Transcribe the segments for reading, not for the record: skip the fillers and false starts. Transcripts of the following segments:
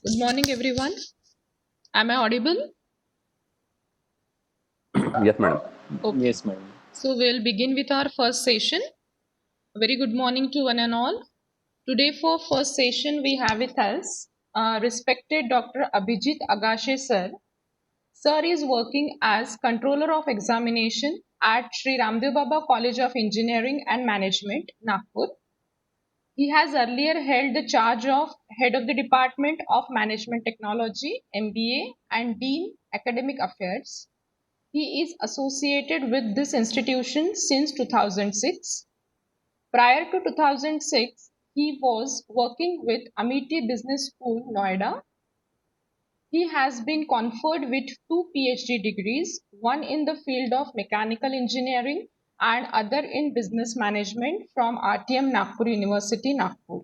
Good morning, everyone. Am I audible? Yes, madam. Okay. Yes, madam. So we'll begin with our first session. A very good morning to one and all. Today, for first session, we have with us respected Dr. Abhijit Agashe sir. Sir is working as Controller of Examination at Sri Ramdev Baba College of Engineering and Management, Nagpur. He has earlier held the charge of Head of the Department of Management Technology, MBA, and Dean Academic Affairs. He is associated with this institution since 2006. Prior to 2006, he was working with Amity Business School, Noida. He has been conferred with two PhD degrees, one in the field of mechanical engineering and other in business management from RTM Nagpur University, Nagpur.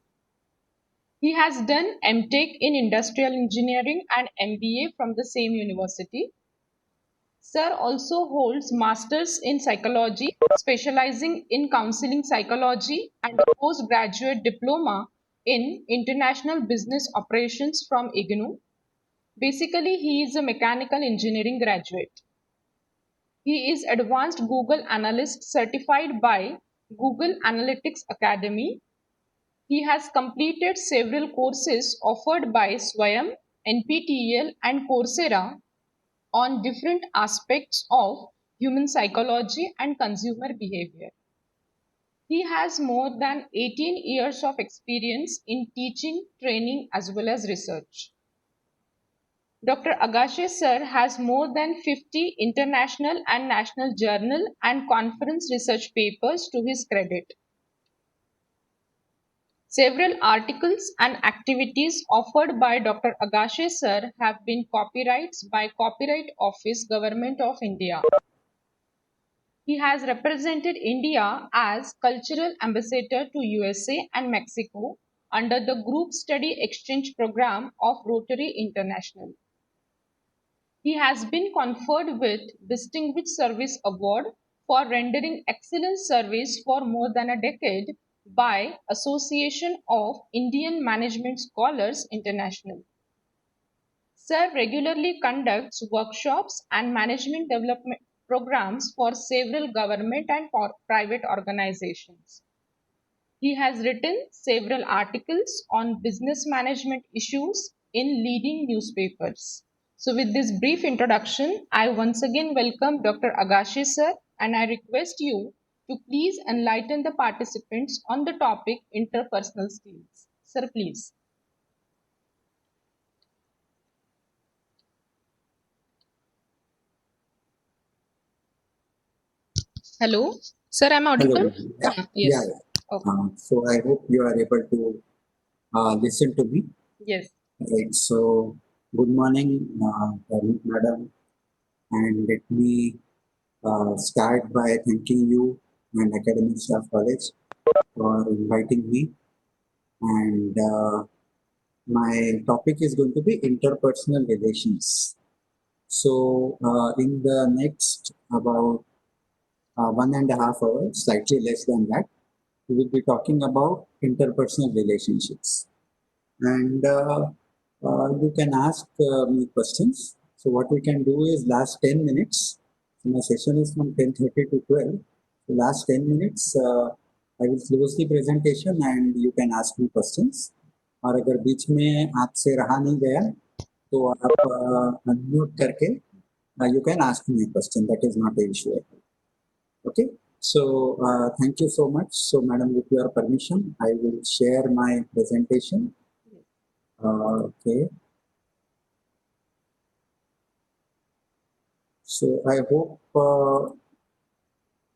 He has done MTech in industrial engineering and MBA from the same university. Sir also holds Masters in Psychology, specializing in counseling psychology, and a postgraduate diploma in international business operations from IGNOU. Basically, he is a mechanical engineering graduate. He is advanced Google analyst certified by Google Analytics Academy. He has completed several courses offered by Swayam, NPTEL, and Coursera on different aspects of human psychology and consumer behavior. He has more than 18 years of experience in teaching, training, as well as research. Dr. Agashe sir has more than 50 international and national journal and conference research papers to his credit. Several articles and activities offered by Dr. Agashe sir have been copyrights by Copyright Office, Government of India. He has represented India as cultural ambassador to USA and Mexico under the Group Study Exchange Program of Rotary International. He has been conferred with Distinguished Service Award for rendering excellent service for more than a decade by Association of Indian Management Scholars International. Sir regularly conducts workshops and management development programs for several government and private organizations. He has written several articles on business management issues in leading newspapers. So, with this brief introduction, I once again welcome Dr. Agashe sir, and I request you to please enlighten the participants on the topic interpersonal skills. Sir, please. Hello, sir, am I Hello. audible? Yeah, yeah. Yes. Yeah. Okay. So I hope you are able to listen to me. Yes. Right. So good morning, madam, and let me start by thanking you and Academic Staff College for inviting me. And my topic is going to be interpersonal relations. So in the next about 1.5 hours, slightly less than that, we will be talking about interpersonal relationships. And you can ask me questions. So what we can do is last 10 minutes. So my session is from 10:30 to 12. So last 10 minutes, I will close the presentation and you can ask me questions. और अगर बीच में आपसे रहा नहीं गया तो आप unmute करके you can ask me a question. That is not an issue. Okay. So thank you so much. So madam, with your permission, I will share my presentation. Okay. So I hope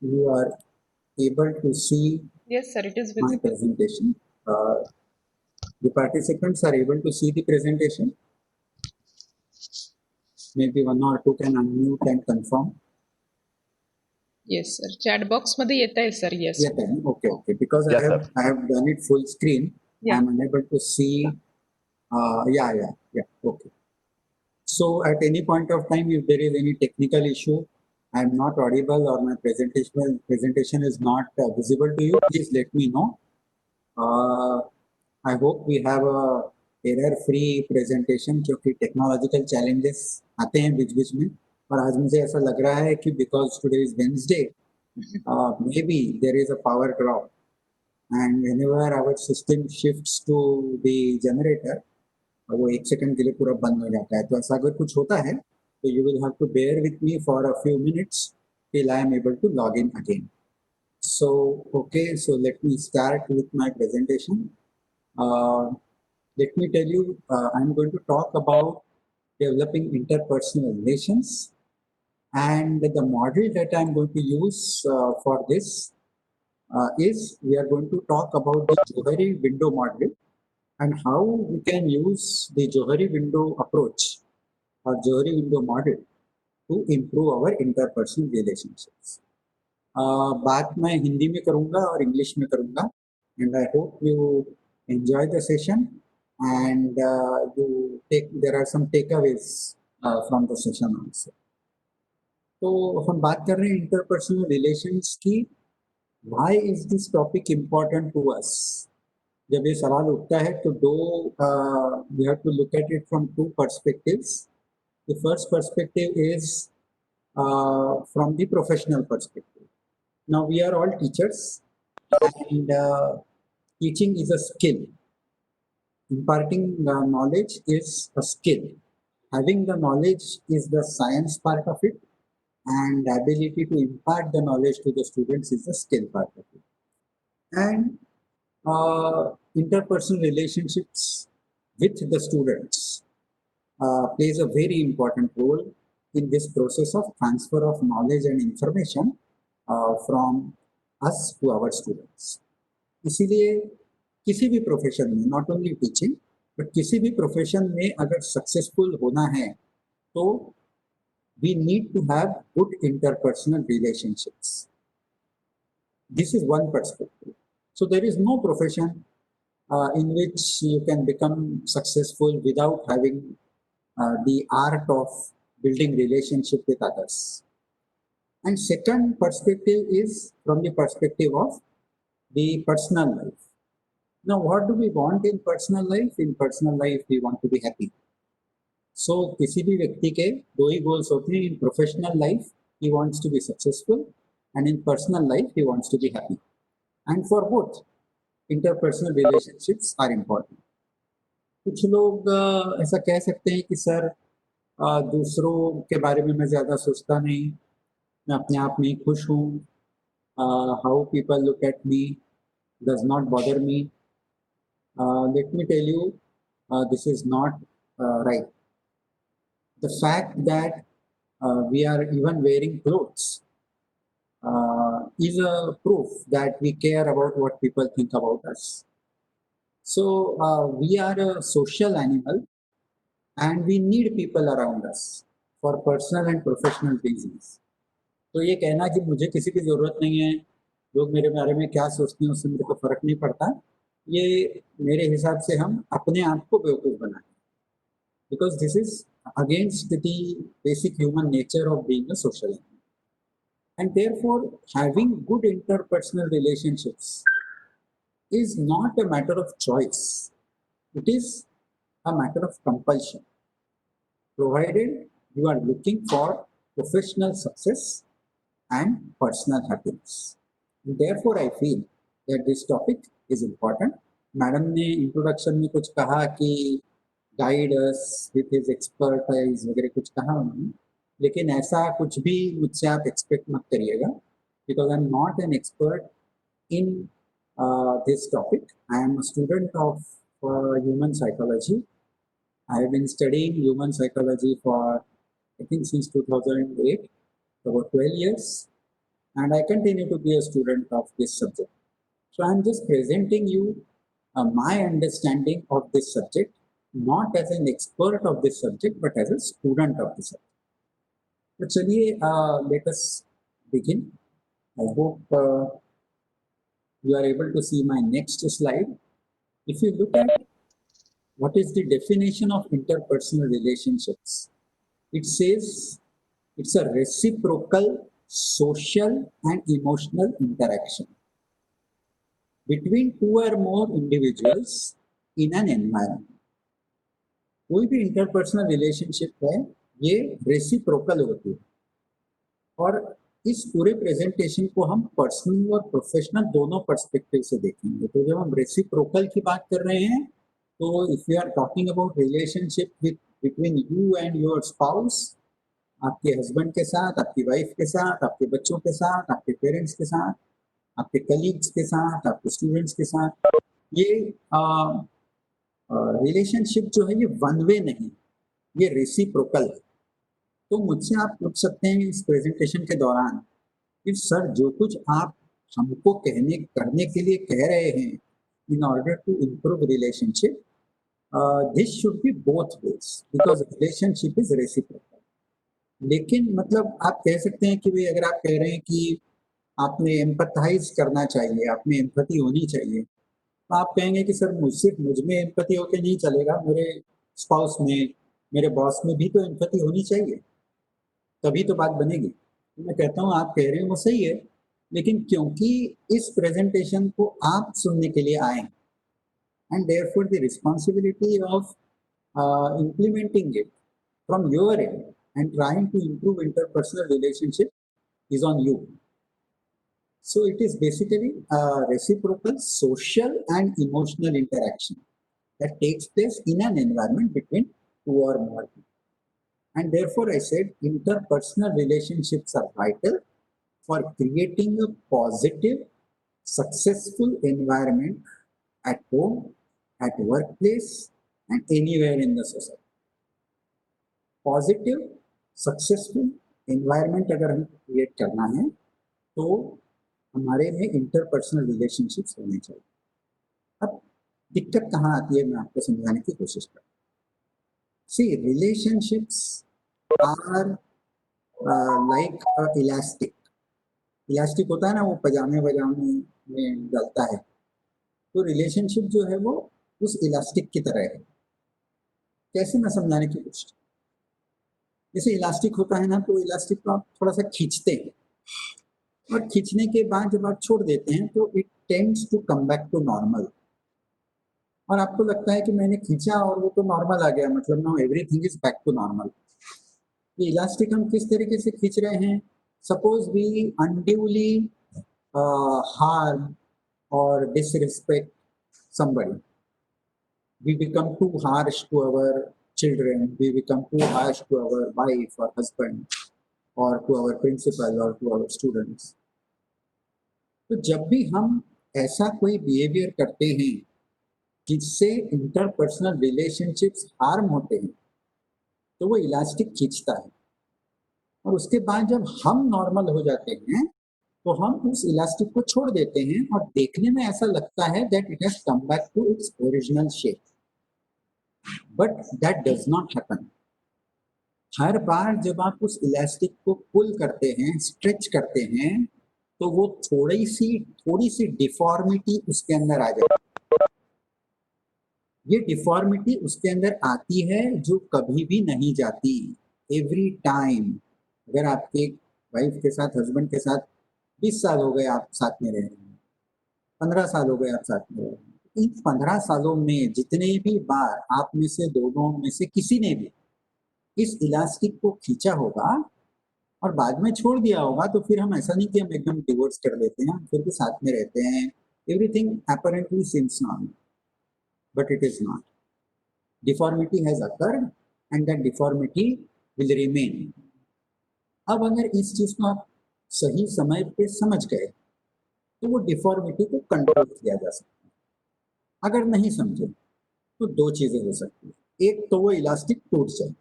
you are able to see Yes, sir, it is my visible. presentation. The participants are able to see the presentation. Maybe one or two can unmute and confirm. Yes, sir. Chat box मध्ये येत आहे, sir. Yes. Yeah, then, okay. Because Yes, I have done it full screen. Yeah. I am unable to see. Yeah. Okay. So at any point of time, if there is any technical issue, I am not audible or my presentation is not visible to you, please let me know. I hope we have a error free presentation, क्योंकि technological challenges आते हैं बीच बीच में। और आज मुझे ऐसा लग रहा है कि because today is Wednesday, may be there is a power drop, and whenever our system shifts to the generator, वो 1 सेकंड के लिए पूरा बंद हो जाता है। तो ऐसा अगर कुछ होता है तो you will have to bear with me for a few minutes till I am able to log in again. So, okay, so let me start with my presentation. Uh, Let me tell you, I'm going to talk about developing interpersonal relations, and the model that I'm going to use for this is we are going to talk about the Johari window model and how we can use the Johari window approach or Johari window model to improve our interpersonal relationships. बात मैं हिंदी में करूँगा और इंग्लिश में करूँगा, and I hope you enjoy the session and you take there are some takeaways from the session also. तो हम बात कर रहे हैं इंटरपर्सनल रिलेशंस की। Why is this topic important to us? जब ये सवाल उठता है तो दो we have to look at it from two perspectives. The first perspective is from the professional perspective. Now we are all teachers, and teaching is a skill. Imparting knowledge is a skill. Having the knowledge is the science part of it, and the ability to impart the knowledge to the students is the skill part of it. And interpersonal relationships with the students plays a very important role in this process of transfer of knowledge and information from us to our students. इसीलिए किसी भी profession में, not only teaching but किसी भी profession में अगर successful होना है तो we need to have good interpersonal relationships. This is one perspective. So there is no profession in which you can become successful without having the art of building relationship with others. And second perspective is from the perspective of the personal life. Now, what do we want in personal life? In personal life, we want to be happy. So, किसी भी व्यक्ति के दो ही goals होते हैं. In professional life, he wants to be successful, and in personal life, he wants to be happy. And for both, interpersonal relationships are important. कुछ लोग ऐसा कह सकते हैं कि सर दूसरों के बारे में मैं ज़्यादा सोचता नहीं, मैं अपने आप में खुश हूँ. How people look at me does not bother me. Let me tell you, this is not right. The fact that we are even wearing clothes is a proof that we care about what people think about us. So we are a social animal and we need people around us for personal and professional reasons. तो ये कहना कि मुझे किसी की ज़रूरत नहीं है, लोग मेरे बारे में क्या सोचते हैं उससे मेरे को फ़र्क नहीं पड़ता, ये मेरे हिसाब से हम अपने आप को बेवकूफ़ बनाएं. Because this is against the basic human nature of being a social animal. And therefore, having good interpersonal relationships is not a matter of choice. It is a matter of compulsion, provided you are looking for professional success and personal happiness. And therefore, I feel that this topic is important. Madam ने introduction में कुछ कहा कि guide us with his expertise वगैरह कुछ कहा उन्होंने, लेकिन ऐसा कुछ भी मुझसे आप एक्सपेक्ट मत करिएगा, because I am not an expert in this topic. I am a student of human psychology. I have been studying human psychology for I think since 2008, about 12 years, and I continue to be a student of this subject. So I am just presenting you my understanding of this subject, not as an expert of this subject, but as a student of this subject. तो चलिए let us begin. I hope you are able to see my next slide. If you look at what is the definition of interpersonal relationships, it says it's a reciprocal social and emotional interaction between two or more individuals in an environment. कोई भी interpersonal relationship है ये reciprocal होती है। और इस पूरे presentation को हम पर्सनल और प्रोफेशनल दोनों पर्सपेक्टिव से देखेंगे। तो जब हम रेसिप्रोकल की बात कर रहे हैं, तो if you are talking about relationship with between you and your spouse, आपके हस्बैंड के साथ, आपकी वाइफ के साथ, आपके बच्चों के साथ, आपके पेरेंट्स के साथ, आपके कलीग्स के साथ, आपके स्टूडेंट्स के साथ, ये रिलेशनशिप जो है ये वन वे नहीं, ये रेसिप्रोकल है। तो मुझसे आप पूछ सकते हैं इस प्रेजेंटेशन के दौरान कि सर जो कुछ आप हमको कहने करने के लिए कह रहे हैं in order to improve relationship, this should be both ways because relationship is reciprocal. लेकिन मतलब आप कह सकते हैं कि भाई अगर आप कह रहे हैं कि आपने एम्पथाइज करना चाहिए, आप में एम्पैथी होनी चाहिए, तो आप कहेंगे कि सर सिर्फ मुझ में एम्पैथी होके नहीं चलेगा, मेरे स्पाउस में, मेरे बॉस में भी तो एम्पैथी होनी चाहिए, तभी तो बात बनेगी। तो मैं कहता हूँ आप कह रहे हो वो सही है, लेकिन क्योंकि इस प्रेजेंटेशन को आप सुनने के लिए आए and therefore the responsibility of implementing it from your end and trying to improve interpersonal relationship is on you. So it is basically a reciprocal social and emotional interaction that takes place in an environment between two or more people. And therefore, I said interpersonal relationships are vital for creating a positive, successful environment at home, at workplace, and anywhere in the society. Positive successful environment अगर हमें create करना है तो हमारे में interpersonal relationships होने चाहिए। अब दिक्कत कहाँ आती है, मैं आपको समझाने की कोशिश करता हूँ। See relationships are like elastic. Elastic होता है ना, वो पजामे वजामे में डलता है, तो रिलेशनशिप जो है वो उस इलास्टिक की तरह है। कैसे, मैं समझाने की कोशिश। जैसे इलास्टिक होता है ना, तो इलास्टिक को आप थोड़ा सा खींचते हैं और खींचने के बाद जब आप छोड़ देते हैं तो it tends to come back to normal. और आपको लगता है कि मैंने खींचा और वो तो नॉर्मल आ गया, मतलब now everything is back to normal. ये इलास्टिक हम किस तरीके से खींच रहे हैं? सपोज वी अनड्यूली हार्म और disrespect somebody, we become too harsh to our children, we become too harsh to our wife or husband or to our principal or to our students. तो जब भी हम ऐसा कोई बिहेवियर करते हैं जिससे इंटरपर्सनल रिलेशनशिप्स हार्म होते हैं, तो वो इलास्टिक खींचता है और उसके बाद जब हम नॉर्मल हो जाते हैं तो हम उस इलास्टिक को छोड़ देते हैं और देखने में ऐसा लगता है that it has come back to its original shape, but that does not happen. हर बार जब आप उस इलास्टिक को पुल करते हैं, स्ट्रेच करते हैं, तो वो थोड़ी सी डिफॉर्मिटी उसके अंदर आ जाती है। ये डिफॉर्मिटी उसके अंदर आती है जो कभी भी नहीं जाती। एवरी टाइम, अगर आपके वाइफ के साथ, हस्बैंड के साथ 20 साल हो गए आप साथ में रह रहे हैं, 15 साल हो गए आप साथ में रह रहे हैं, इन 15 सालों में जितने भी बार आप में से दोनों में से किसी ने भी इस इलास्टिक को खींचा होगा और बाद में छोड़ दिया होगा, तो फिर हम ऐसा नहीं कि हम एकदम डिवोर्स कर लेते हैं, फिर भी साथ में रहते हैं, everything apparently seems normal, but it is not. Deformity has occurred and that deformity will remain. अब अगर इस चीज को आप सही समय पे समझ गए तो वो डिफॉर्मिटी को कंट्रोल किया जा सकता है। अगर नहीं समझे तो दो चीजें हो सकती है। एक तो वो इलास्टिक टूट जाए,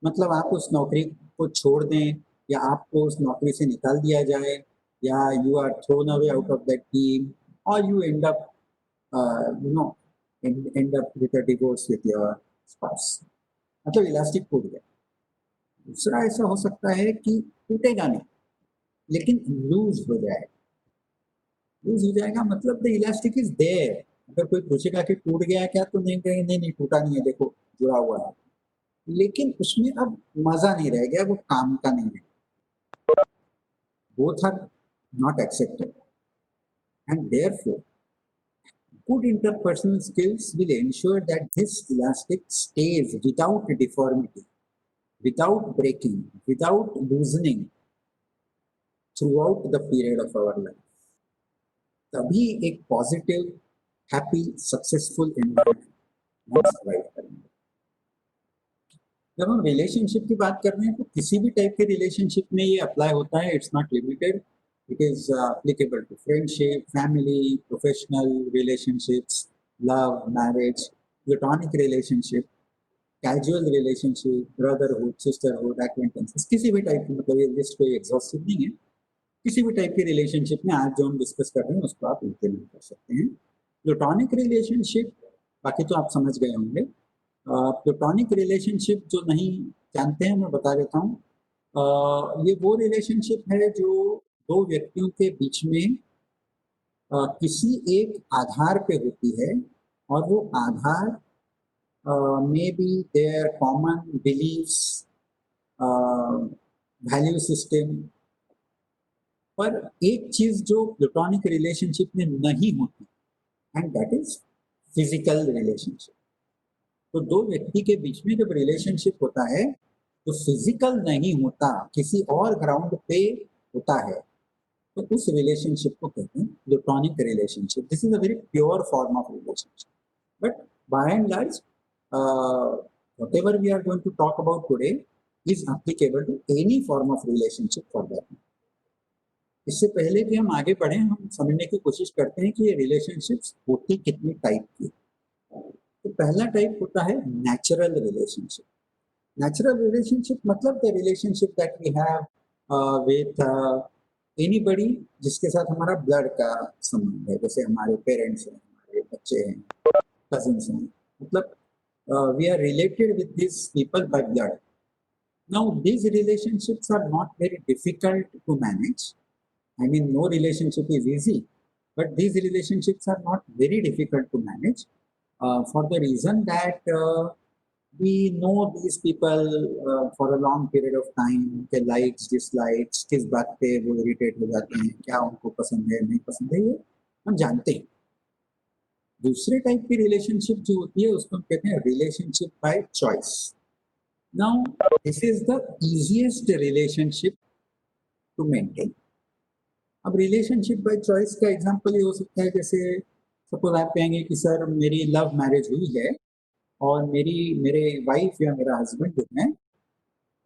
मतलब आप उस नौकरी को छोड़ दें या आपको उस नौकरी से निकाल दिया जाए या you are thrown away out of that team और you end up end up with a divorce with your spouse, मतलब इलास्टिक टूट गया। दूसरा ऐसा हो सकता है कि टूटेगा नहीं लेकिन लूज हो जाए। लूज हो जाएगा मतलब द इलास्टिक इज देयर। अगर कोई पूछेगा कि टूट गया क्या, तो नहीं कहेंगे नहीं नहीं टूटा नहीं है, देखो जुड़ा हुआ है, लेकिन उसमें अब मजा नहीं रह गया, वो काम का नहीं है। Both are not accepted and therefore good interpersonal skills will ensure that this elastic stays without deformity, without breaking, without loosening throughout the period of our life. तभी एक पॉजिटिव, हैप्पी, सक्सेसफुल एनवायरनमेंट हम survive करेंगे। जब हम relationship की बात कर रहे हैं तो किसी भी टाइप के रिलेशनशिप में ये अप्लाई होता है, it's not limited, it is applicable to friendship, family, professional relationships, love, marriage, platonic relationship, casual relationship, brotherhood, sisterhood, acquaintances, किसी भी टाइप की, मतलब ये लिस्ट कोई एग्जॉस्टिव नहीं है, किसी भी टाइप की रिलेशनशिप में आज जो हम डिस्कस कर रहे हैं उसको आप इम्प्लीमेंट कर सकते हैं। प्लेटोनिक रिलेशनशिप, बाकी तो आप समझ गए होंगे। प्लेटोनिक रिलेशनशिप जो नहीं जानते हैं मैं बता देता हूँ। ये वो रिलेशनशिप है जो दो व्यक्तियों के बीच में किसी एक आधार पे होती है, और वो आधार may be there common beliefs, value system. पर एक चीज जो प्लेटोनिक रिलेशनशिप में नहीं होती, and that is physical relationship. तो दो व्यक्ति के बीच में जब रिलेशनशिप होता है तो फिजिकल नहीं होता, किसी और ग्राउंड पे होता है, तो उस रिलेशनशिप को कहते हैं platonic relationship. This is a very pure form of relationship, but by and large whatever we are going to talk about today is applicable to any form of relationship for that matter. इससे पहले कि हम आगे बढ़े, हम समझने की कोशिश करते हैं कि ये रिलेशनशिप्स होती कितनी टाइप की। तो पहला टाइप होता है नेचुरल रिलेशनशिप। नेचुरल रिलेशनशिप मतलब the relationship that we have with anybody जिसके साथ हमारा ब्लड का संबंध है, जैसे हमारे पेरेंट्स हैं, हमारे बच्चे हैं, कजिन्स हैं, मतलब we are related with this people by blood. Now these relationships are not very difficult to manage. I mean, no relationship is easy, but these relationships are not very difficult to manage for the reason that we know these people for a long period of time, के likes, dislikes, किस बात पे वो irritate हो जाते हैं, क्या उनको पसंद है, नहीं पसंद है, ये हम जानते हैं। दूसरे टाइप की रिलेशनशिप जो होती है उसको हम कहते हैं relationship by choice. Now this is the easiest relationship to maintain. अब रिलेशनशिप बाय चॉइस का एग्जांपल ये हो सकता है, जैसे सपोज आप कहेंगे कि सर मेरी लव मैरिज हुई है और मेरे वाइफ या मेरा हस्बैंड जो है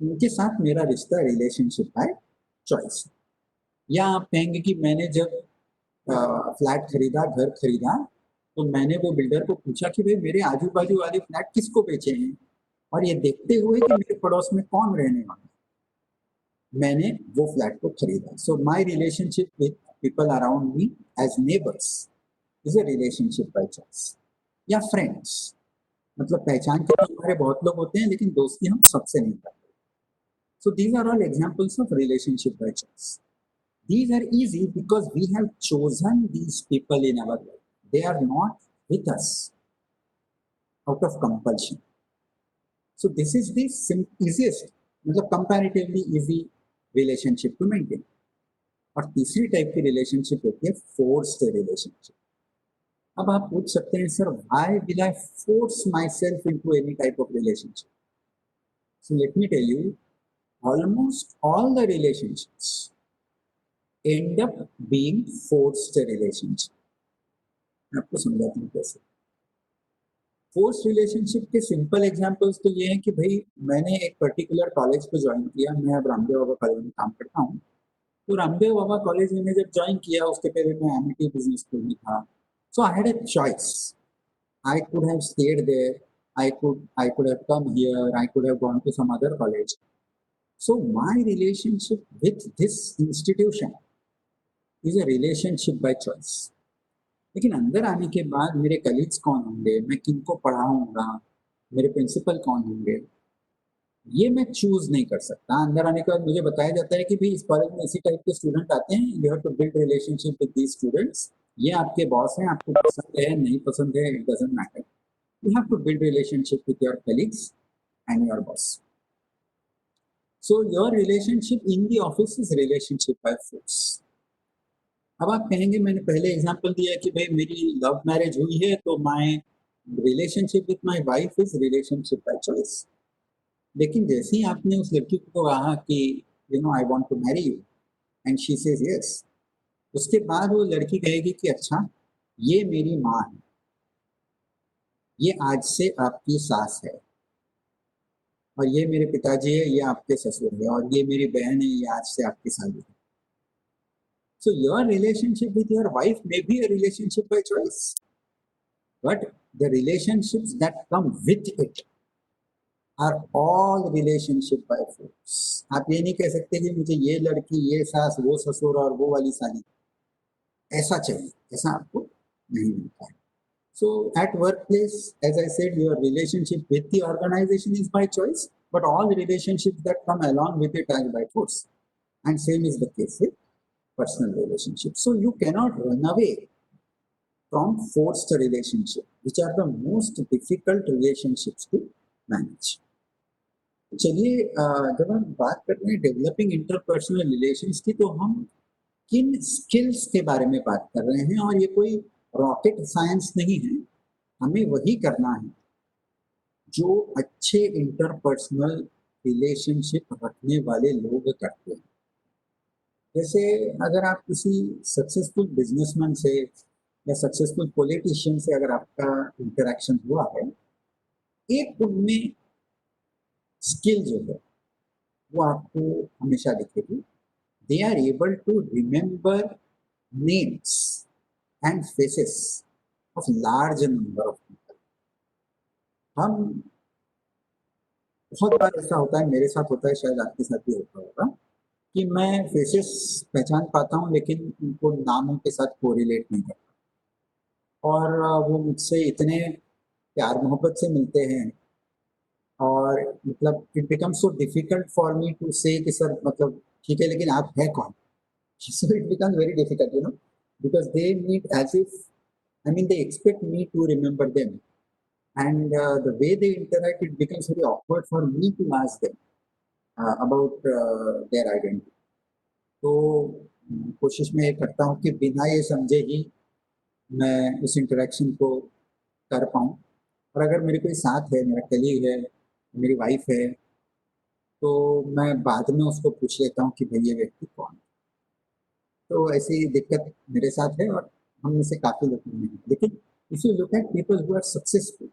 उनके साथ मेरा रिश्ता रिलेशनशिप बाय चॉइस। या आप कहेंगे कि मैंने जब फ्लैट खरीदा, घर खरीदा, तो मैंने वो बिल्डर को पूछा कि भाई मेरे आजू बाजू वाले फ्लैट किसको बेचे हैं, और ये देखते हुए कि मेरे पड़ोस में कौन रहने वाला, मैंने वो फ्लैट को खरीदा। So my relationship with people around me as neighbours is a relationship by choice. या फ्रेंड्स, मतलब पहचान के तो हमारे बहुत लोग होते हैं लेकिन दोस्ती हम सबसे नहीं करते। So these are all examples of relationship by choice. These are easy because we have chosen these people in our life. They are not with us out of compulsion. So this is the easiest, मतलब comparatively easy relationship to maintain. और तीसरी type की relationship होती है forced relationship. अब आप पूछ सकते हैं sir why will I force myself into any type of relationship? So let me tell you, almost all the relationships end up being forced relationship. मैं आपको समझाता हूँ कैसे। फोर्स रिलेशनशिप के सिंपल एग्जांपल्स तो ये हैं कि भाई मैंने एक पर्टिकुलर कॉलेज को ज्वाइन किया, मैं अब रामदेव बाबा कॉलेज में काम करता हूँ, तो रामदेव बाबा कॉलेज में जब ज्वाइन किया उसके पहले मैं एमिटी बिजनेस स्कूल में था, so I had a choice. I could have stayed there, I could have come here, I could have gone to some other college. So my relationship with this institution is a relationship by choice. लेकिन अंदर आने के बाद मेरे colleagues कौन होंगे, मैं किनको पढ़ाऊंगा, मेरे प्रिंसिपल कौन होंगे, ये मैं चूज नहीं कर सकता। अंदर आने के बाद मुझे बताया जाता है कि भाई इस कॉलेज में इसी टाइप के स्टूडेंट आते हैं, you have to build relationship with these students, ये आपके बॉस हैं, आपको पसंद है नहीं पसंद है, it doesn't matter, you have to build relationship with your colleagues and your boss. So your relationship in the office is relationship by force. अब आप कहेंगे मैंने पहले एग्जांपल दिया कि भाई मेरी लव मैरिज हुई है तो my relationship with my wife is relationship by choice. लेकिन जैसे ही आपने उस लड़की को कहा कि you know I want to marry you and she says yes, उसके बाद वो लड़की कहेगी कि अच्छा ये मेरी माँ है, ये आज से आपकी सास है, और ये मेरे पिताजी है, ये आपके ससुर है, और ये मेरी बहन है, ये आज से आपकी साली है। So your relationship with your wife may be a relationship by choice, but the relationships that come with it are all relationship by force. आप ये नहीं कह सकते कि मुझे ये लड़की, ये सास, वो ससुर और वो वाली साली ऐसा चाहिए, ऐसा आपको नहीं मिलता है। So at workplace, as I said, your relationship with the organization is by choice, but all relationships that come along with it are by force. And same is the case with personal relationships. So you cannot run away from forced relationship, which are the most difficult relationships to manage. चलिए, जब हम बात कर रहे हैं developing interpersonal relations की, तो हम किन स्किल्स के बारे में बात कर रहे हैं, और ये कोई रॉकेट साइंस नहीं है, हमें वही करना है जो अच्छे इंटरपर्सनल रिलेशनशिप रखने वाले लोग करते हैं। जैसे अगर आप किसी सक्सेसफुल बिजनेसमैन से या सक्सेसफुल पॉलिटिशियन से अगर आपका इंटरेक्शन हुआ है, एक उनमें स्किल जो है वो आपको हमेशा दिखेगी। They are able to remember names and faces of large number of people. हम बहुत बार ऐसा होता है, मेरे साथ होता है, शायद आपके साथ भी होता होगा, कि मैं फेसेस पहचान पाता हूँ लेकिन उनको नामों के साथ कोरिलेट नहीं करता, और वो मुझसे इतने प्यार मोहब्बत से मिलते हैं, और मतलब it become so difficult for me to say कि सर मतलब ठीक है लेकिन आप है कौन। So it becomes very difficult, you know, because they meet as if, I mean, they expect me to remember them, and the way they interact, it becomes very awkward for me to ask them about their identity. तो कोशिश मैं ये करता हूँ कि बिना ये समझे ही मैं उस इंटरेक्शन को कर पाऊँ, और अगर मेरे कोई साथ है, मेरा कलीग है, मेरी वाइफ है, तो मैं बाद में उसको पूछ लेता हूँ कि भाई ये व्यक्ति कौन है। तो ऐसी दिक्कत मेरे साथ है, और हम में से काफ़ी लोगों में है। लेकिन if you look at people who are successful,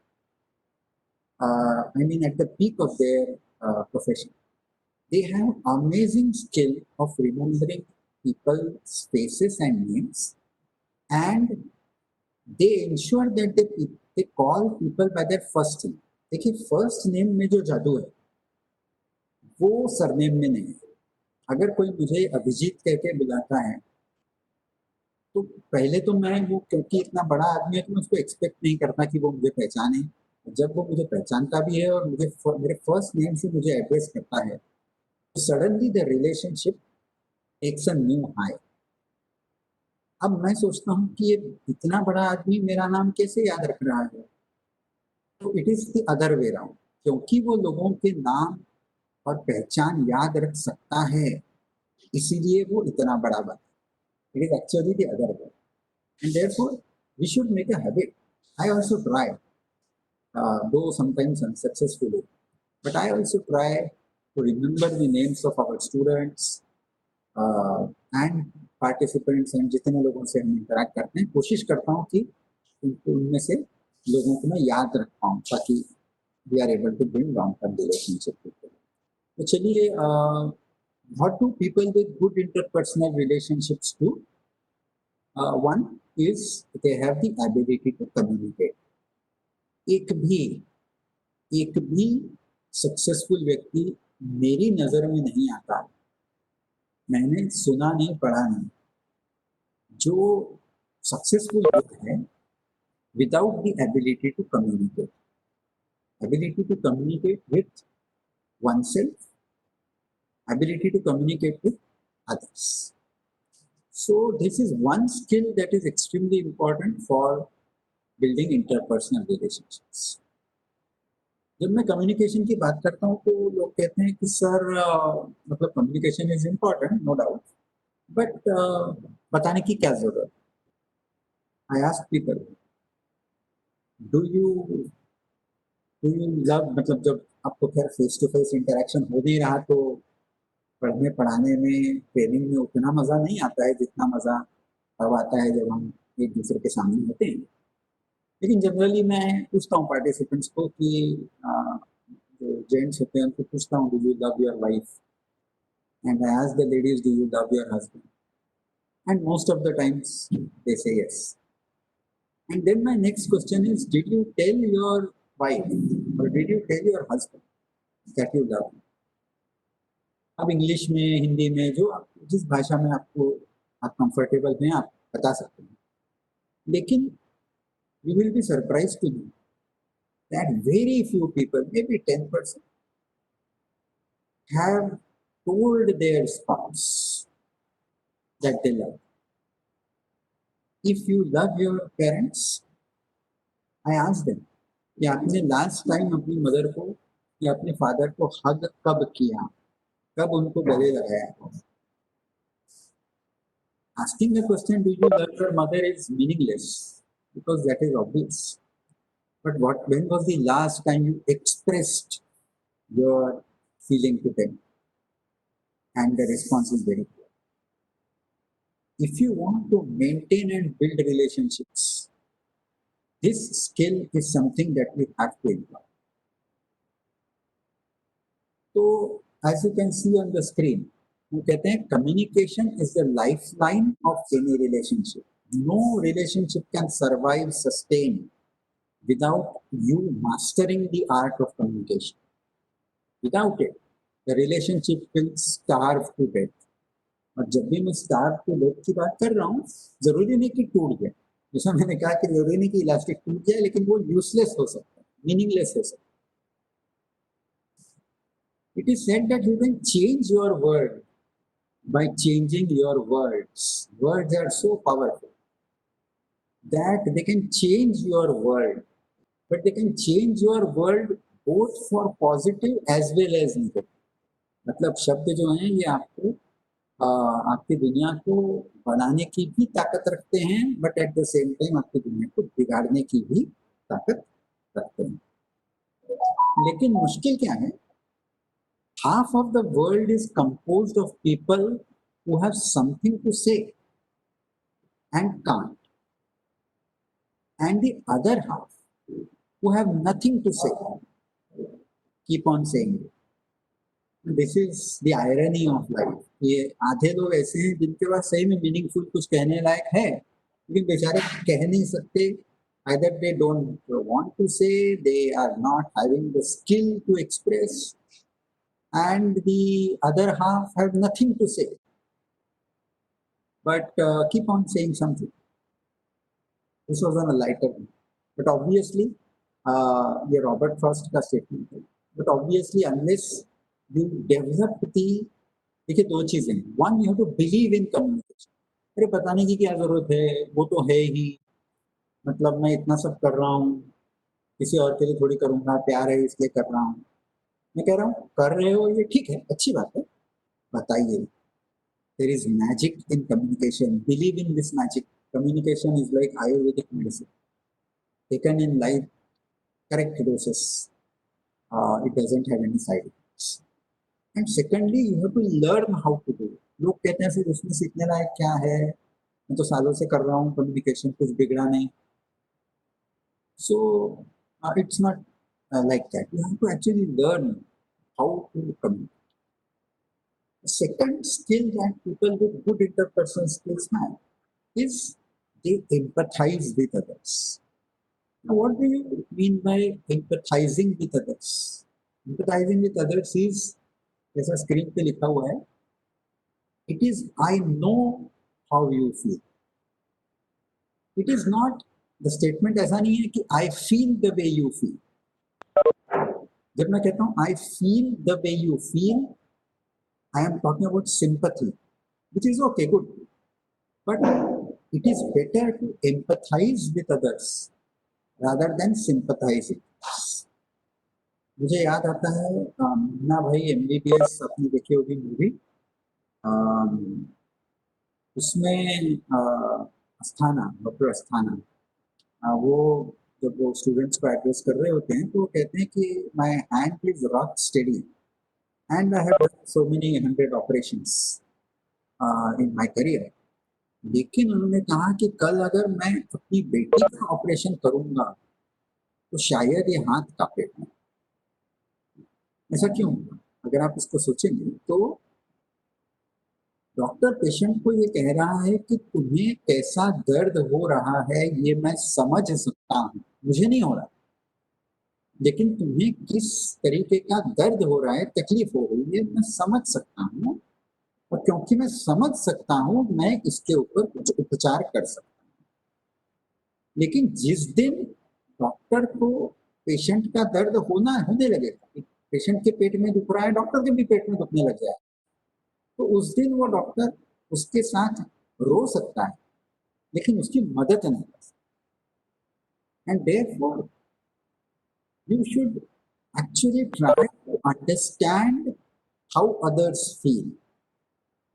I mean at the peak of their profession, they have amazing skill of remembering people's faces and names, and they ensure that they call people by their first name. देखिए, first name में जो जादू है वो surname में नहीं है। अगर कोई मुझे अभिजीत कह के बुलाता है, तो पहले तो मैं वो, क्योंकि इतना बड़ा आदमी है, तो मैं उसको एक्सपेक्ट नहीं करता कि वो मुझे पहचाने। जब वो मुझे पहचानता भी है और मुझे मेरे फर्स्ट नेम से मुझे एड्रेस करता है, तो suddenly the relationship takes a new high. अब मैं सोचता हूँ कि ये इतना बड़ा आदमी मेरा नाम कैसे याद रख रहा है। तो it is the other way round, क्योंकि वो लोगों के नाम और पहचान याद रख सकता है, इसीलिए वो इतना बड़ा बना। It is actually the other way, and therefore we should make a habit. I also try, though sometimes unsuccessfully, but I also try to remember the names of our students and participants, and जितने लोगों से हम interact करते हैं, कोशिश करता हूँ कि उनमें से लोगों को मैं याद रख पाऊँ, ताकि we are able to build long term relationship. तो चलिए, what do people with good interpersonal relationships do? One is they have the ability to communicate. एक भी सक्सेसफुल व्यक्ति मेरी नजर में नहीं आता, मैंने सुना नहीं, पढ़ा नहीं, जो सक्सेसफुल है without the ability to communicate, ability to communicate with oneself, ability to communicate with others. So this is one skill that is extremely important for building interpersonal relationships. जब मैं कम्युनिकेशन की बात करता हूँ तो लोग कहते हैं कि सर मतलब communication is important, no doubt, but बताने की क्या जरूरत? I ask people, do you love, मतलब जब आपको खैर फेस टू फेस इंटरेक्शन हो नहीं रहा तो पढ़ने पढ़ाने में ट्रेनिंग में उतना मजा नहीं आता है जितना मजा तब आता है जब हम एक दूसरे के सामने होते हैं। लेकिन जनरली मैं पूछता हूँ पार्टिसिपेंट्स को कि जो जेंट्स होते हैं उनको पूछता हूँ, do you love your wife? And I ask the ladies, do you love your husband? And most of the times they से yes. And then my next question is, did you tell your wife or did you tell your husband that you love him? अब English में, हिंदी में, जो जिस भाषा में आपको आप कंफर्टेबल हैं आप बता सकते हैं. लेकिन you will be surprised to know that very few people, maybe 10%, have told their spouse that they love. If you love your parents, I ask them कि आपने लास्ट टाइम अपनी मदर को या अपने फादर को हग कब किया, कब उनको गले लगाया? Asking the question, do you love your mother, is meaningless because that is obvious. But when was the last time you expressed your feeling to them? And the response is very clear. If you want to maintain and build relationships, this skill is something that we have to employ. So, as you can see on the screen, वो कहते हैं communication is the lifeline of any relationship. No relationship can survive, sustain without you mastering the art of communication. Without it, the relationship will starve to death. और जब भी मैं starve to death की बात कर रहा हूँ, जरूरी नहीं कि टूट जाए. जैसा मैंने कहा कि जरूरी नहीं कि इलास्टिक टूट जाए, लेकिन वो useless हो सकता है, meaningless हो सकता है. It is said that you can change your world by changing your words. Words are so powerful that they can change your world, but they can change your world both for positive as well as negative. मतलब शब्द जो हैं ये आपको आपकी दुनिया को बनाने की भी ताकत रखते हैं, but at the same time आपकी दुनिया को बिगाड़ने की भी ताकत रखते हैं. लेकिन मुश्किल क्या है? Half of the world is composed of people who have something to say and can't, and the other half who have nothing to say keep on saying it. This is the irony of life. ये आधे लोग ऐसे हैं जिनके पास सही में meaningful कुछ कहने लायक है, लेकिन बेचारे कह नहीं सकते. Either they don't want to say, they are not having the skill to express, and the other half have nothing to say, but keep on saying something. This was on a lighter note. But obviously, ये Robert Frost का statement है. But obviously, unless you develop the, देखिए दो चीजें. One, you have to believe in communication. अरे बताने की क्या जरूरत है, वो तो है ही. मतलब मैं इतना सब कर रहा हूँ, किसी और के लिए थोड़ी करूँगा, प्यार है इसलिए कर रहा हूँ. मैं कह रहा हूँ कर रहे हो, ये ठीक है, अच्छी बात है, बताइए. There is magic in communication. Believe in this magic. Communication is like Ayurvedic medicine. Taken in light, correct doses, it doesn't have any side effects. And secondly, you have to learn how to do it. लोग कहते हैं फिर उसमें सीखने लायक क्या है, मैं तो सालों से कर रहा हूँ कम्युनिकेशन, कुछ बिगड़ा नहीं. So it's not like that. You have to actually learn how to communicate. The second skill that people with good interpersonal skills have is they empathize with others. Now, what do you mean by empathizing with others? Empathizing with others is, जैसा screen पे लिखा हुआ है, it is I know how you feel. It is not, the statement ऐसा नहीं है कि I feel the way you feel. जब मैं कहता हूँ I feel the way you feel, I am talking about sympathy, which is okay, good. But it is better to empathize with others rather than sympathizing. मुझे याद आता है मुन्ना भाई MBBS, आपने देखी होगी मूवी, उसमें अस्थाना, डॉक्टर अस्थाना, वो जब वो स्टूडेंट्स को एड्रेस कर रहे होते हैं तो वो कहते हैं कि my hand is rock steady and I have done so many 100 operations in my career. लेकिन उन्होंने कहा कि कल अगर मैं अपनी बेटी का ऑपरेशन करूंगा तो शायद ये हाथ कांपेगा। ऐसा क्यों होगा? अगर आप इसको सोचेंगे तो डॉक्टर पेशेंट को ये कह रहा है कि तुम्हें कैसा दर्द हो रहा है ये मैं समझ सकता हूँ, मुझे नहीं हो रहा, लेकिन तुम्हें किस तरीके का दर्द हो रहा है, तकलीफ हो रही है, मैं समझ सकता हूँ। और क्योंकि मैं समझ सकता हूँ मैं इसके ऊपर कुछ उपचार कर सकता हूँ। लेकिन जिस दिन डॉक्टर को पेशेंट का दर्द होने लगेगा, पेशेंट के पेट में दुख रहा है, डॉक्टर के भी पेट में दुखने लग जाए, तो उस दिन वो डॉक्टर उसके साथ रो सकता है लेकिन उसकी मदद नहीं कर सकता। And therefore you should actually try to understand how others feel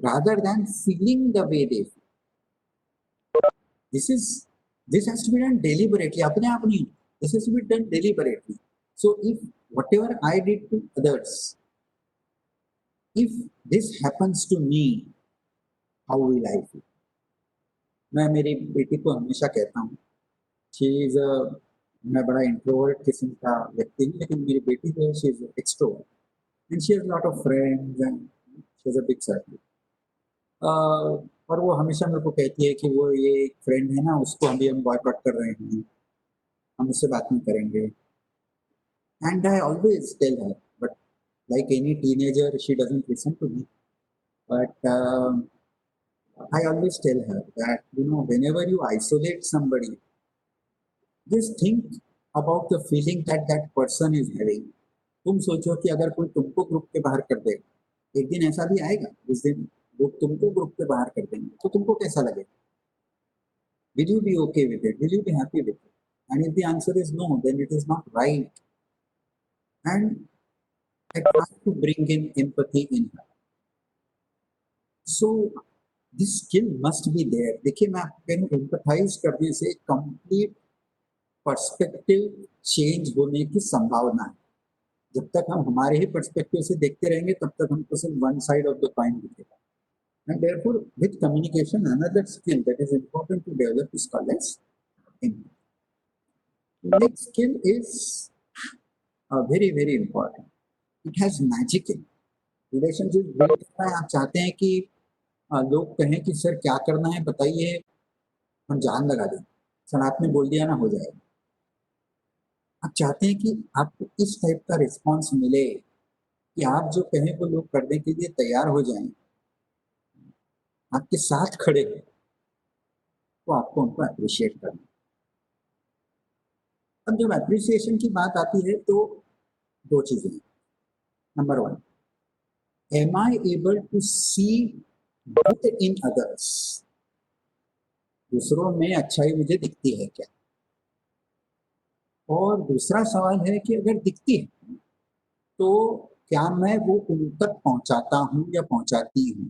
rather than feeling the way they feel. This has to be done deliberately. अपने आप नहीं, this has to be done deliberately. So if whatever I did to others, if this happens to me, how will I feel? मैं मेरी बेटी को हमेशा कहता हूँ, she is a, मैं बड़ा इंट्रोवर्ट किस्म का व्यक्ति हूँ, लेकिन मेरी बेटी जो है she is extrovert and she has a lot of friends and she has a big circle. और वो हमेशा मेरे को कहती है कि वो ये एक फ्रेंड है ना, उसको हम बॉयकॉट कर रहे हैं, हम उससे बात नहीं करेंगे। And I always tell her, but like any teenager she doesn't listen to me, but I always tell her that, you know, whenever you isolate somebody, just think about the feeling that that person is having. तुम सोचो कि अगर कोई तुमको group के बाहर कर दे, एक दिन ऐसा भी आएगा जिस दिन लोग तुमको ग्रुप के बाहर कर देंगे, तो तुमको कैसा लगेगा? Will you be okay with it? Will you be happy with it? And if the answer is no, then it is not right. And I try to bring in empathy in her. So this skill must be there. देखिए मैं आपको कह रहा हूँ, empathize करने से complete perspective change होने की संभावना है। जब तक हम हमारे ही पर्सपेक्टिव से देखते रहेंगे तब तक हमको सिर्फ one side of the coin दिखेगा। And therefore, with communication, another skill that is important to develop is called as empathy. Next skill is very, very important. It has magic in it. Relationship build करना है, आप चाहते हैं कि लोग कहें कि सर क्या करना है बताइए, हम जान लगा दें, सर आपने बोल दिया ना हो जाएगा। आप चाहते हैं कि आपको इस टाइप का रिस्पॉन्स मिले कि आप जो कहें वो लोग करने के लिए तैयार हो जाएं, आपके साथ खड़े हैं, तो आपको उनको अप्रिशिएट करना। अब जब अप्रिसिएशन की बात आती है तो दो चीजें। Number one, am I able to see good in others? दूसरों में अच्छाई मुझे दिखती है क्या? और दूसरा सवाल है कि अगर दिखती है तो क्या मैं वो उन तक पहुंचाता हूं या पहुंचाती हूं?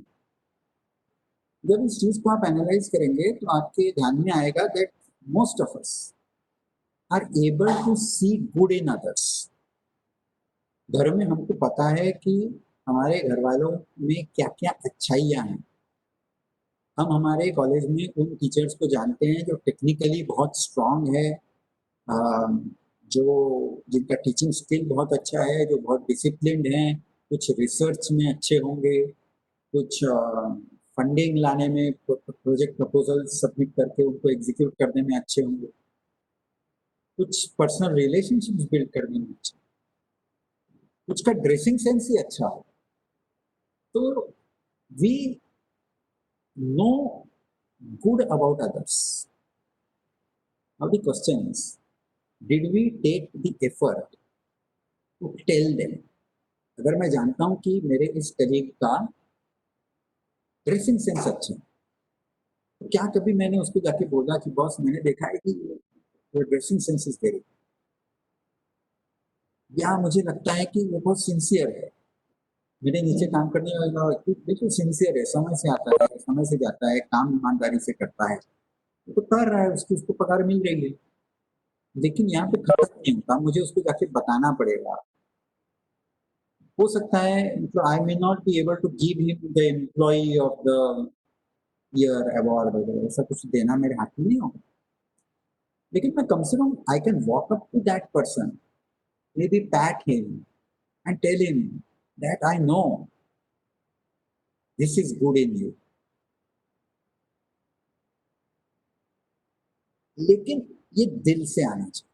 जब इस चीज को आप एनालाइज करेंगे तो आपके ध्यान में आएगा that most of us are able to see good in others. घर में हमको पता है कि हमारे घर वालों में क्या क्या अच्छाइयाँ हैं। हम हमारे कॉलेज में उन टीचर्स को जानते हैं जो टेक्निकली बहुत स्ट्रांग है, जो जिनका टीचिंग स्किल बहुत अच्छा है, जो बहुत डिसिप्लिन्ड हैं, कुछ रिसर्च में अच्छे होंगे, कुछ फंडिंग लाने में, प्रोजेक्ट प्रपोजल सबमिट करके उनको एग्जीक्यूट करने में अच्छे होंगे, कुछ पर्सनल रिलेशनशिप्स बिल्ड करने में अच्छे, कुछ का ड्रेसिंग सेंस ही अच्छा हो। तो we know good about others. Now the question is, did we take the effort to tell them? अगर मैं जानता हूं कि मेरे इस कलीग का ड्रेसिंग सेंस अच्छा है, तो क्या कभी मैंने उसको जाके बोला कि बॉस मैंने देखा है कि वो ड्रेसिंग सेंस इज वेरी, या मुझे लगता है कि वो बहुत सिंसियर है, मेरे नीचे काम करने वाला व्यक्ति बिल्कुल सिंसियर है, समय से आता है, समय से जाता है, काम ईमानदारी से करता है, तो कर रहा है, उसकी उसको पगार मिल रही है। लेकिन यहाँ पे खत्म नहीं होता, मुझे उसको जाके बताना पड़ेगा। हो सकता है मतलब I may not be able to give him the employee of the year award वगैरह, ऐसा कुछ देना मेरे हाथ में नहीं होगा, लेकिन मैं कम से कम I can walk up to that person, maybe pat him and tell him that I know this is good in you. लेकिन ये दिल से आना चाहिए,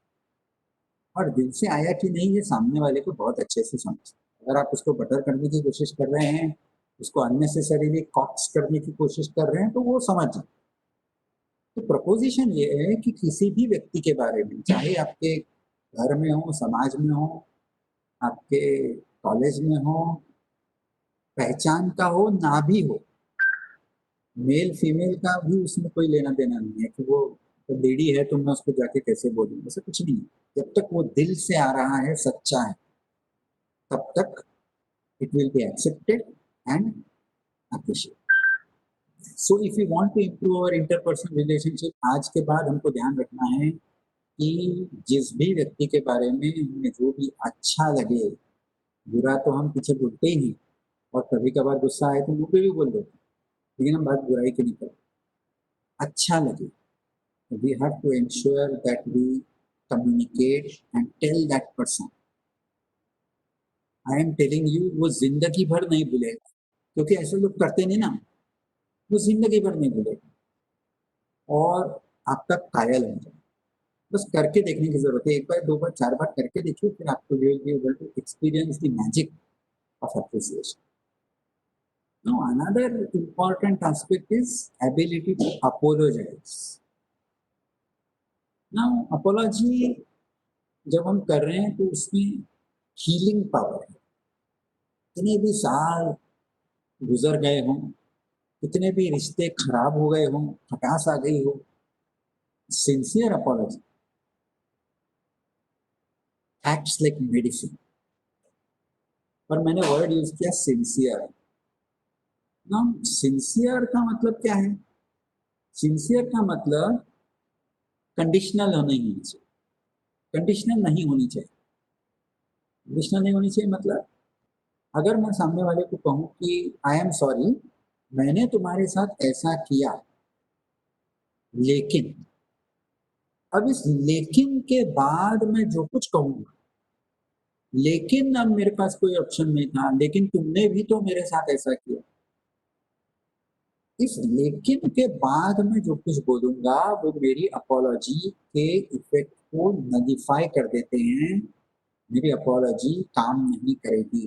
और दिल से आया कि नहीं ये सामने वाले को बहुत अच्छे से समझ। अगर आप उसको बटर करने की कोशिश कर रहे हैं, उसको अननेसेसरीली कॉक्स करने की कोशिश कर रहे हैं, तो वो समझ जाए। तो प्रपोजिशन ये है कि किसी भी व्यक्ति के बारे में, चाहे आपके घर में हो, समाज में हो, आपके कॉलेज में हो, पहचान का हो ना भी हो, मेल फीमेल का भी उसमें कोई लेना देना नहीं है कि वो तो लेडी है तो मैं उसको जाके कैसे बोलूँ, ऐसा कुछ नहीं है। जब तक वो दिल से आ रहा है, सच्चा है, तब तक it will be accepted and appreciated. So if we want to improve our interpersonal relationship, आज के बाद हमको ध्यान रखना है कि जिस भी व्यक्ति के बारे में हमें जो भी अच्छा लगे, बुरा तो हम पीछे बोलते ही नहीं, और कभी कभार गुस्सा आए तो मुंह पे भी बोल देते, लेकिन हम बात बुराई की नहीं करते, अच्छा लगे। We have to ensure that we communicate and tell that person, I am telling you, वो जिंदगी भर नहीं भूलेगा, क्योंकि ऐसे लोग करते नहीं ना, वो जिंदगी भर नहीं भूलेगा और आपका कायल हो जाए। बस करके देखने की जरूरत है, एक बार, दो बार, चार बार करके देखिए, फिर आपको will be able to experience the magic of appreciation. Now another important aspect is ability to apologize. Now apology जब हम कर रहे हैं तो उसमें हीलिंग पावर है। कितने भी साल गुजर गए हों, कितने भी रिश्ते खराब हो गए हों, खटास आ गई हो, sincere apology acts like medicine. पर मैंने वर्ड यूज किया सिंसियर। ना सिंसियर का मतलब क्या है? सिंसियर का मतलब कंडीशनल नहीं होनी चाहिए, कंडीशनल नहीं होनी चाहिए। कंडीशनल नहीं होनी चाहिए मतलब अगर मैं सामने वाले को कहूँ कि आई एम सॉरी, मैंने तुम्हारे साथ ऐसा किया, लेकिन, अब इस लेकिन के बाद मैं जो कुछ कहूंगा, लेकिन अब मेरे पास कोई ऑप्शन नहीं था, लेकिन तुमने भी तो मेरे साथ ऐसा किया, इस लेकिन के बाद मैं जो कुछ बोलूंगा वो मेरी अपॉलॉजी के इफेक्ट को नलीफाई कर देते हैं, मेरी अपॉलॉजी काम नहीं करेगी।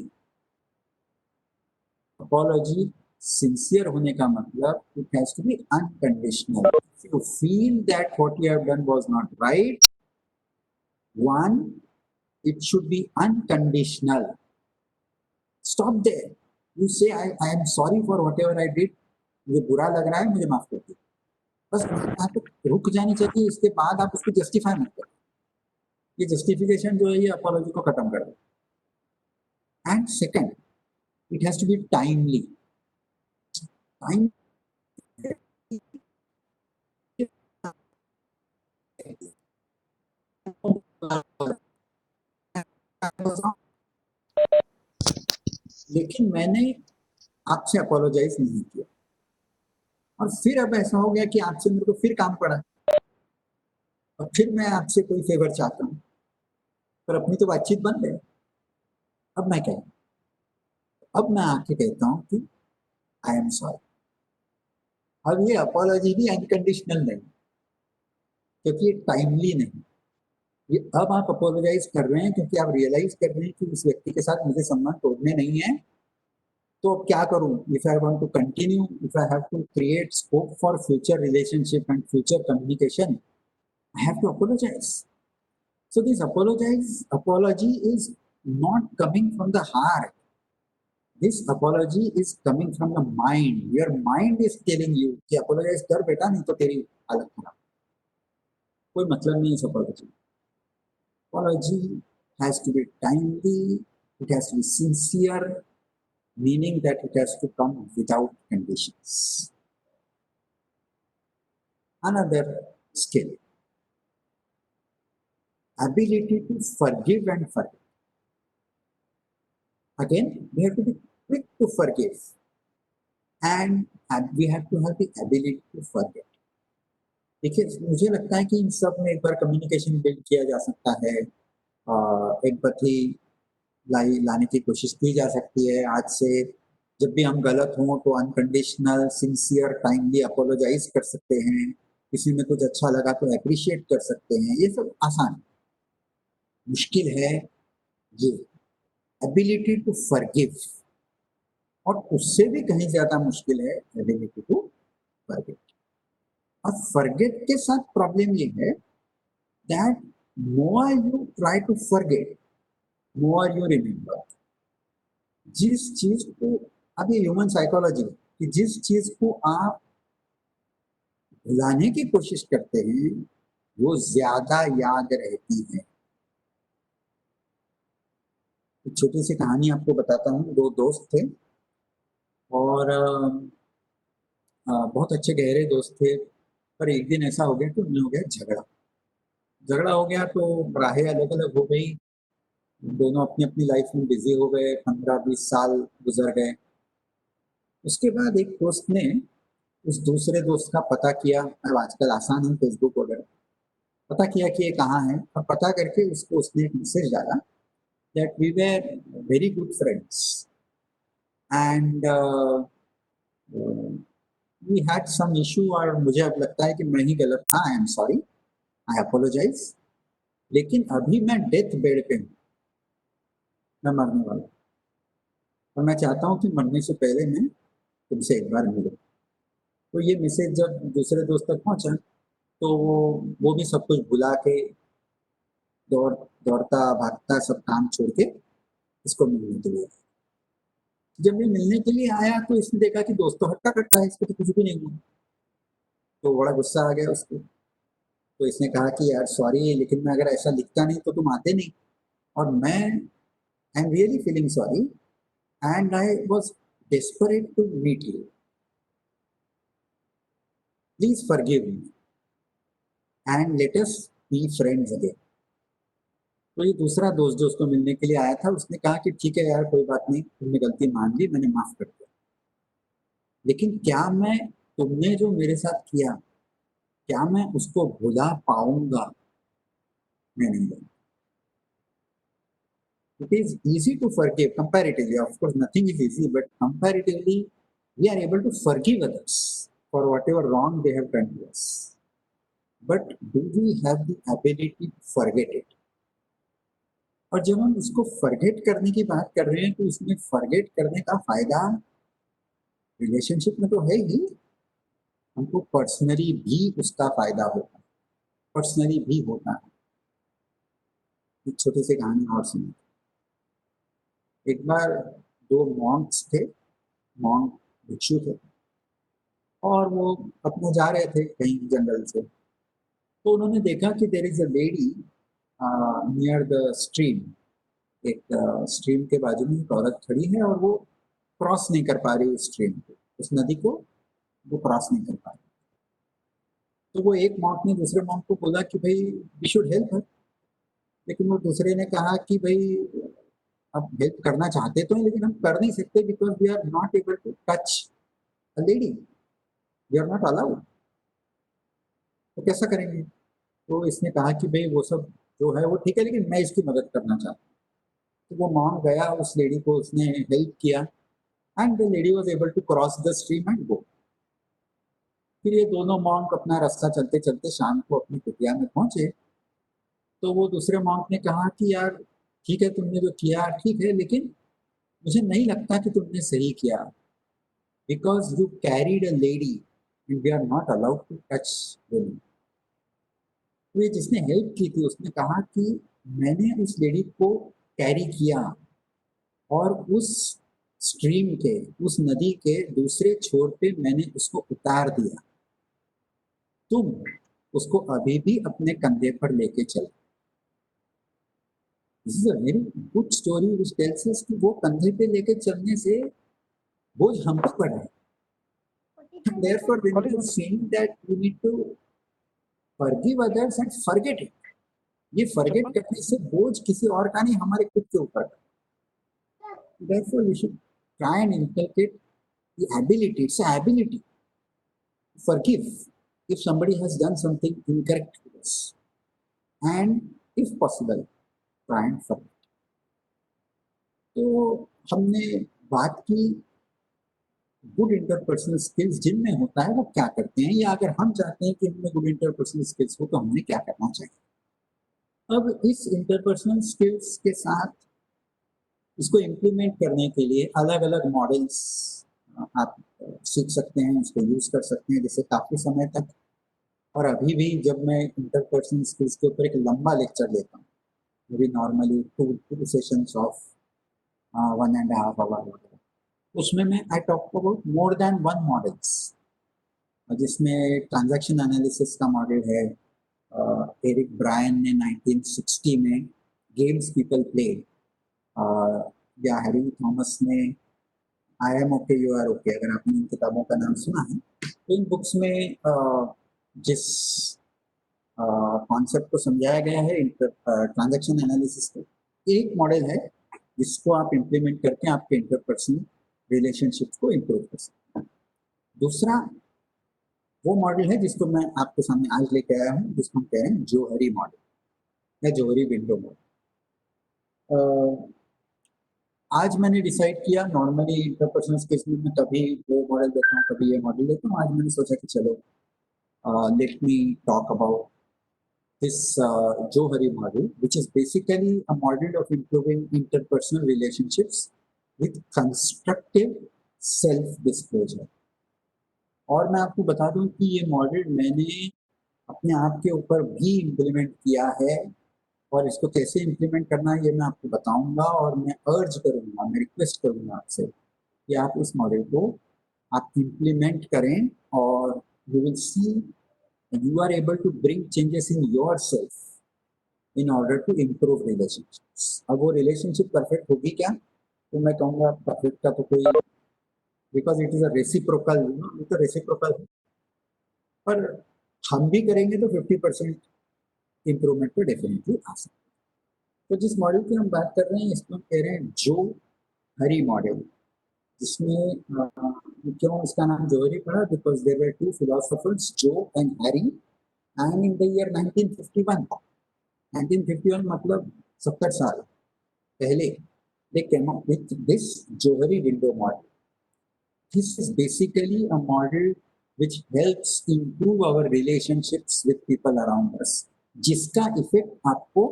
अपॉलॉजी सिंसियर होने का मतलब it has to be unconditional. If you feel that what you have done was not right, one, it should be unconditional. Stop there. You say I am sorry for whatever I did. मुझे बुरा लग रहा है, मुझे माफ कर दो। बस यहाँ पे रुक जानी चाहिए, इसके बाद आप उसको जस्टिफाई मत करो। ये जस्टिफिकेशन जो है ये अपॉलॉजी को खत्म कर दो। And second, it has to be timely. Time लेकिन मैंने आपसे अपोलोजाइज नहीं किया, और फिर अब ऐसा हो गया कि आपसे मेरे को फिर काम पड़ा, और फिर मैं आपसे कोई फेवर चाहता हूँ, पर अपनी तो बातचीत बंद है। अब मैं क्या, अब मैं आके कहता हूँ कि आई एम सॉरी। अब ये अपोलॉजी भी अनकंडीशनल नहीं, क्योंकि ये टाइमली नहीं। ये अब आप अपोलोजाइज कर रहे हैं क्योंकि आप रियलाइज कर रहे हैं कि उस व्यक्ति के साथ मुझे संबंध तोड़ने नहीं है, तो अब क्या करूं? If I want to continue, if I have to create scope for future relationship and future communication, I have to apologize. So this apology is not coming from the heart. This apology is coming from the mind. Your mind is telling you कि apologize कर बेटा, नहीं तो तेरी हालत खराब। कोई मतलब नहीं इस apology। Apology has to be timely. It has to be sincere. meaning that it has to come without conditions. Another skill, ability to forgive and forget. Again, we have to be quick to forgive and we have to have the ability to forget. देखिए, मुझे लगता है कि इन सब में एक बार communication build किया जा सकता है, एम्पैथी लाने की कोशिश की जा सकती है। आज से जब भी हम गलत हों तो अनकंडीशनल, सिंसियर, टाइमली अपोलोजाइज कर सकते हैं। किसी में कुछ अच्छा लगा तो अप्रिशिएट कर सकते हैं। ये सब आसान है। मुश्किल है ये एबिलिटी टू फॉरगिव, और उससे भी कहीं ज्यादा मुश्किल है एबिलिटी टू फॉरगेट। और फॉरगेट के साथ प्रॉब्लम ये है that more you try to forget, more you remember. जिस चीज को, अब ये ह्यूमन साइकोलॉजी कि जिस चीज को आप भुलाने की कोशिश करते हैं वो ज्यादा याद रहती है। एक छोटी सी कहानी आपको बताता हूँ। दो दोस्त थे और बहुत अच्छे गहरे दोस्त थे, पर एक दिन ऐसा हो गया कि उनमें हो गया झगड़ा। झगड़ा हो गया तो राहें अलग अलग हो गई, दोनों अपनी अपनी लाइफ में बिजी हो गए। 15-20 साल गुजर गए। उसके बाद एक दोस्त ने उस दूसरे दोस्त का पता किया। अब आजकल आसान है फेसबुक वगैरह, पता किया कि ये कहाँ है, और पता करके उसको उसने एक मैसेज डाला that we were very good friends and we had some issue, और मुझे अब लगता है कि मैं ही गलत था। I am sorry, I apologise, लेकिन अभी मैं डेथ बेड पे हूँ, मैं मरने वाला हूँ, और मैं चाहता हूँ कि मरने से पहले मैं तुमसे एक बार मिलूं। तो ये मैसेज जब दूसरे दोस्त तक पहुंचा तो वो भी सब कुछ भुला के दौड़ता भागता सब काम छोड़ के इसको मिलने के लिए। जब ये मिलने के लिए आया तो इसने देखा कि दोस्त तो हट्टा कट्टा है, इसको तो कुछ भी नहीं हुआ। तो बड़ा गुस्सा आ गया उसको। तो इसने कहा कि यार सॉरी, लेकिन मैं अगर ऐसा लिखता नहीं तो तुम आते नहीं, और मैं I am really feeling sorry and I was desperate to meet you, please forgive me and let us be friends again. तो ये दूसरा दोस्त जो उसको मिलने के लिए आया था उसने कहा कि ठीक है यार, कोई बात नहीं, तुमने गलती मान ली, मैंने माफ कर दिया, लेकिन क्या मैं तुमने जो मेरे साथ किया, क्या मैं उसको भुला पाऊंगा? मैं नहीं जानता। It is easy to forgive comparatively. Of course, nothing is easy, but comparatively, we are able to forgive others for whatever wrong they have done to us. But do we have the ability to forget it? और जब हम इसको forget करने की बात कर रहे हैं तो इसमें फॉरगेट करने का फायदा रिलेशनशिप में तो है ही, हमको पर्सनली भी उसका फायदा होता है, पर्सनली भी होता है। एक छोटी सी कहानी और सुनिए। एक बार दो मॉन्क्स थे, मॉन्क भिक्षु थे, और वो अपने जा रहे थे कहीं जंगल से। तो उन्होंने देखा कि there is a lady near the stream. एक स्ट्रीम के बाजू में एक औरत खड़ी है और वो क्रॉस नहीं कर पा रही उस स्ट्रीम को, उस नदी को वो क्रॉस नहीं कर पा रही। तो वो एक मॉन्क ने दूसरे मॉन्क को बोला कि भाई वी शुड हेल्प हर, लेकिन वो दूसरे ने कहा कि भाई अब हेल्प करना चाहते तो हैं लेकिन हम कर नहीं सकते because we are not able to touch a lady, we are not allowed. तो कैसा करेंगे? तो इसने कहा कि भाई वो सब जो है वो ठीक है, लेकिन मैं इसकी मदद करना चाहता हूँ। तो वो मॉन्क गया, उस लेडी को उसने हेल्प किया and the lady was able to cross the stream and go. फिर ये दोनों मॉन्क अपना रास्ता चलते चलते शाम को अपनी कुटिया में पहुंचे। तो वो दूसरे मॉन्क ने कहा कि यार ठीक है, तुमने जो किया ठीक है, लेकिन मुझे नहीं लगता कि तुमने सही किया, because you carried a lady and we are not allowed to touch women. तो ये जिसने हेल्प की थी उसने कहा कि मैंने उस लेडी को कैरी किया और उस स्ट्रीम के, उस नदी के दूसरे छोर पे मैंने उसको उतार दिया, तुम उसको अभी भी अपने कंधे पर लेके चलो। This is a very good story which tells us कि वो कंधे पे लेके चलने से बोझ हम पे पड़ा है. And therefore, when it is saying that you need to forgive others and forget it, ये forget करने से बोझ किसी और का नहीं, हमारे खुद के ऊपर का. Therefore, we should try and inculcate the ability. It's an ability to forgive if somebody has done something incorrect to us, and if possible, try and forget. तो हमने बात की गुड इंटरपर्सनल स्किल्स जिनमें होता है वो क्या करते हैं, या अगर हम चाहते हैं कि हमें गुड इंटरपर्सनल स्किल्स हो तो हमें क्या करना चाहिए. अब इस इंटरपर्सनल स्किल्स के साथ इसको इम्प्लीमेंट करने के लिए अलग अलग मॉडल्स आप सीख सकते हैं, उसको यूज कर सकते हैं. जैसे काफी समय तक और अभी भी जब मैं इंटरपर्सनल स्किल्स के ऊपर एक लंबा लेक्चर लेता हूँ, मेरी normally two sessions of 1.5 hour, उसमें मैं I talk about more than one models, जिसमें ट्रांजैक्शन एनालिसिस का मॉडल है. एरिक ब्रायन ने 1960 में गेम्स पीपल प्ले, या हैरी थॉमस ने I am okay you are okay, अगर आपने इन किताबों का नाम सुना है. तो इन बुक्स में जिस कॉन्सेप्ट को समझाया गया है ट्रांजैक्शन एनालिसिस का, एक मॉडल है जिसको आप इम्प्लीमेंट करके आपके इंटरपर्सनल रिलेशनशिप्स को इम्प्रूव कर सकते हैं. दूसरा वो मॉडल है जिसको मैं आपके सामने आज लेके आया हूँ, जिसको हम कह रहे हैं जोहरी मॉडल या जोहरी विंडो मॉडल. आज मैंने डिसाइड किया, नॉर्मली इंटरपर्सनल स्किल्स में मैं कभी वो मॉडल देता हूँ कभी ये मॉडल देता हूँ. आज मैंने सोचा कि चलो let me talk about this Johari model, which is basically a model of improving interpersonal relationships with constructive self-disclosure. और मैं आपको बता दूं कि ये मॉडल मैंने अपने आप के ऊपर भी इम्प्लीमेंट किया है, और इसको कैसे इम्प्लीमेंट करना है ये मैं आपको बताऊंगा. और मैं अर्ज करूंगा, मैं रिक्वेस्ट करूंगा आपसे कि आप इस मॉडल को आप इम्प्लीमेंट करें, और you will see you are able to bring changes in yourself in order to improve relationships. अब वो relationship perfect होगी क्या, तो मैं कहूँगा perfect का तो कोई, because it is a reciprocal, ये तो reciprocal है, पर हम भी करेंगे तो 50% इम्प्रूवमेंट तो डेफिनेटली आ सकता है. तो जिस मॉडल की हम बात कर रहे हैं इसको हम कह रहे हैं जो हरी मॉडल, जिसमें क्यों इसका नाम जोहरी पड़ा, because there were two philosophers Joe and Harry, and in the year 1951 मतलब 70 साल पहले they came up with this Johari window model. This is basically a model which helps improve our relationships with people around us, जिसका effect आपको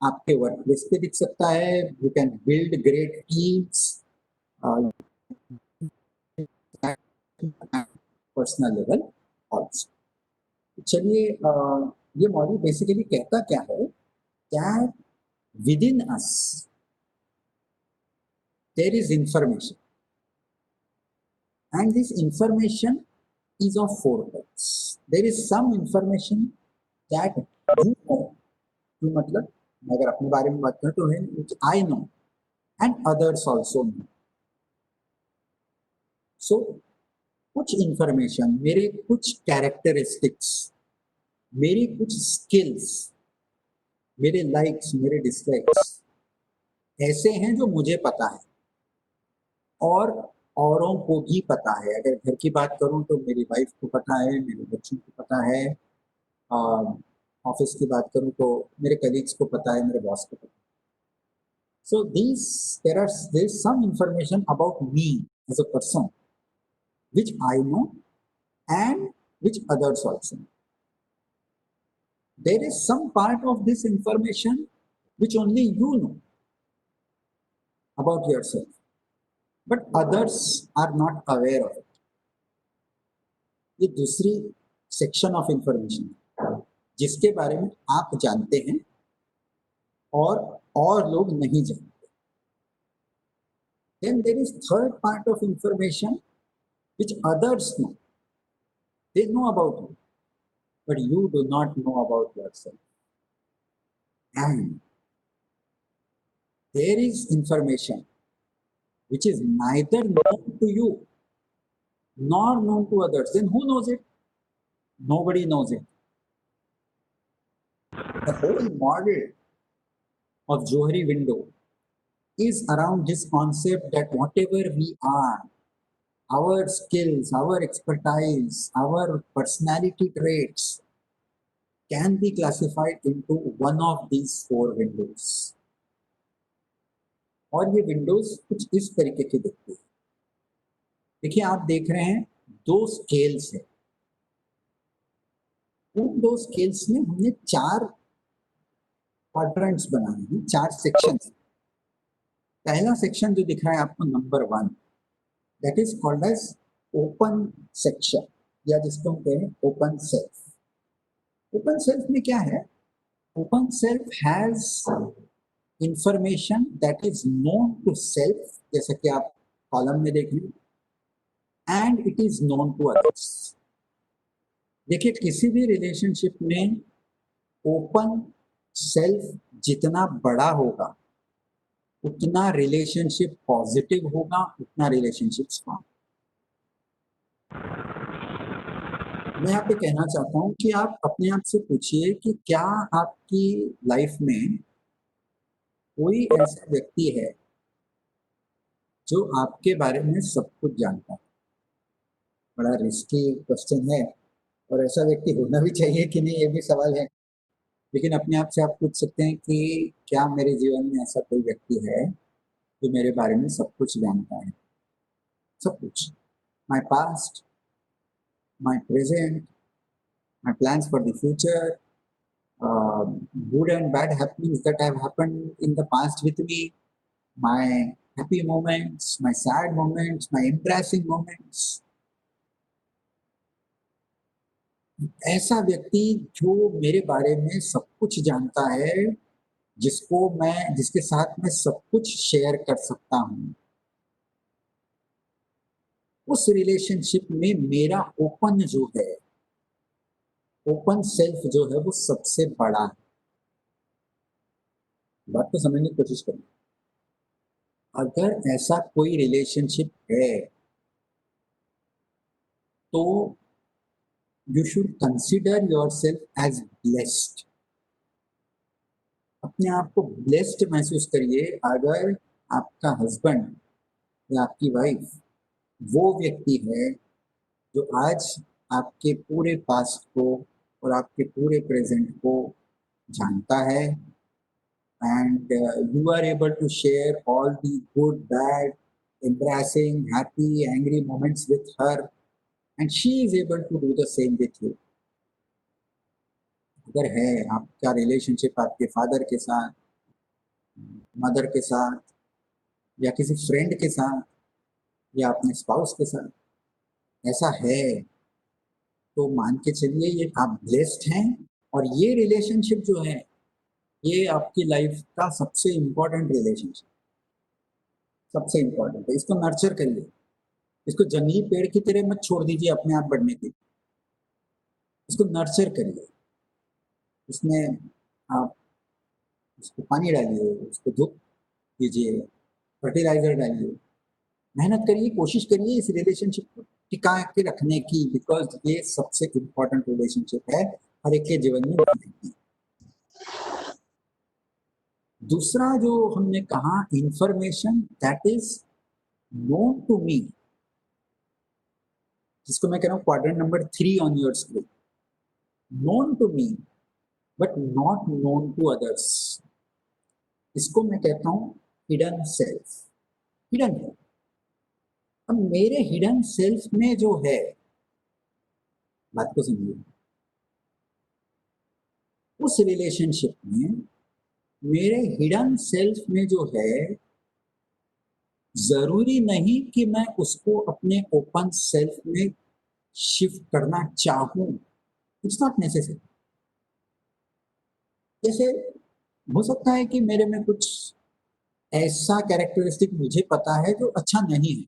आपके work place पे दिख सकता है. You can build great teams, personal level also. चलिए, ये model basically कहता क्या है, that within us there is information, and this information is of four types. There is some information that you know, मतलब अगर अपने बारे में बात करें तो which I know and others also know. So कुछ इंफॉर्मेशन, मेरे कुछ कैरेक्टरिस्टिक्स, मेरी कुछ स्किल्स, मेरे लाइक्स, मेरे डिसलाइक्स ऐसे हैं जो मुझे पता है और औरों को भी पता है. अगर घर की बात करूं तो मेरी वाइफ को पता है, मेरे बच्चों को पता है. ऑफिस की बात करूं तो मेरे कलीग्स को पता है, मेरे बॉस को पता है. So there is some information about me as a person which I know and which others also know. There is some part of this information which only you know about yourself, but others are not aware of it. ये दूसरी section of information जिसके बारे में आप जानते हैं और लोग नहीं जानते. Then there is third part of information which others know. They know about you, but you do not know about yourself. And there is information which is neither known to you nor known to others, then who knows it? Nobody knows it. The whole model of Johari window is around this concept that whatever we are, our skills, our expertise, our personality traits can be classified into one of these four windows. और ये Windows कुछ इस तरीके की दिखती है। देखिए, आप देख रहे हैं दो स्केल्स है। उन दो स्केल्स में हमने चार क्वाड्रेंट्स बनाए हैं, चार सेक्शंस। पहला सेक्शन जो दिख रहा है आपको number 1, that is called as open section, या जिसको हम कहें ओपन सेल्फ। ओपन सेल्फ में क्या है? Open self has information that is known to self, जैसा कि आप कॉलम में देख लीजिए, and it is known to others. देखिए, किसी भी रिलेशनशिप में ओपन सेल्फ जितना बड़ा होगा उतना रिलेशनशिप पॉजिटिव होगा, उतना रिलेशनशिप स्ट्रॉन्ग। मैं यहाँ पे कहना चाहता हूँ कि आप अपने आप से पूछिए कि क्या आपकी लाइफ में कोई ऐसा व्यक्ति है जो आपके बारे में सब कुछ जानता है? बड़ा रिस्की क्वेश्चन है, और ऐसा व्यक्ति होना भी चाहिए कि नहीं, ये भी सवाल है। लेकिन अपने आप से आप पूछ सकते हैं कि क्या मेरे जीवन में ऐसा कोई व्यक्ति है जो मेरे बारे में सब कुछ जानता है? सब कुछ, my past, my present, my plans for the future, good and bad happenings that have happened in the past with me, my happy moments, my sad moments, my embarrassing moments. ऐसा व्यक्ति जो मेरे बारे में सब कुछ जानता है, जिसके साथ मैं सब कुछ शेयर कर सकता हूँ, उस रिलेशनशिप में मेरा ओपन जो है, ओपन सेल्फ जो है, वो सबसे बड़ा है। बात को समझने की कोशिश करिए। अगर ऐसा कोई रिलेशनशिप है तो you should consider yourself as blessed. अपने आप को ब्लेस्ड महसूस करिए अगर आपका हस्बैंड या आपकी वाइफ वो व्यक्ति है जो आज आपके पूरे पास्ट को और आपके पूरे प्रेजेंट को जानता है, and you are able to share all the good, bad, embarrassing, happy, angry moments with her, and she is able to do the same with you. अगर है आपका रिलेशनशिप आपके फादर के साथ, मदर के साथ, या किसी फ्रेंड के साथ, या अपने स्पाउस के साथ, ऐसा है तो मान के चलिए ये आप ब्लेस्ड हैं। और ये रिलेशनशिप जो है ये आपकी लाइफ का सबसे इम्पोर्टेंट रिलेशनशिप, सबसे इम्पोर्टेंट है। इसको नर्चर करिए, इसको जंगली पेड़ की तरह मत छोड़ दीजिए अपने आप बढ़ने के लिए, इसको नर्चर करिए। उसमें आप उसको पानी डालिए, उसको धूप दीजिए, फर्टिलाइजर डालिए, मेहनत करिए, कोशिश करिए इस रिलेशनशिप को टिका के रखने की, बिकॉज ये सबसे इम्पोर्टेंट रिलेशनशिप है हर एक के जीवन में। दूसरा जो हमने कहा, information that is known to me, जिसको मैं कह रहा हूँ quadrant number 3 on your screen, known to me but not known to others. इसको मैं कहता हूँ हिडन सेल्फ। हिडन है। अब मेरे हिडन सेल्फ में जो है, बात को समझिए, उस रिलेशनशिप में मेरे हिडन सेल्फ में जो है, जरूरी नहीं कि मैं उसको अपने ओपन सेल्फ में शिफ्ट करना चाहूं। It's not necessary. जैसे हो सकता है कि मेरे में कुछ ऐसा कैरेक्टरिस्टिक मुझे पता है जो अच्छा नहीं है,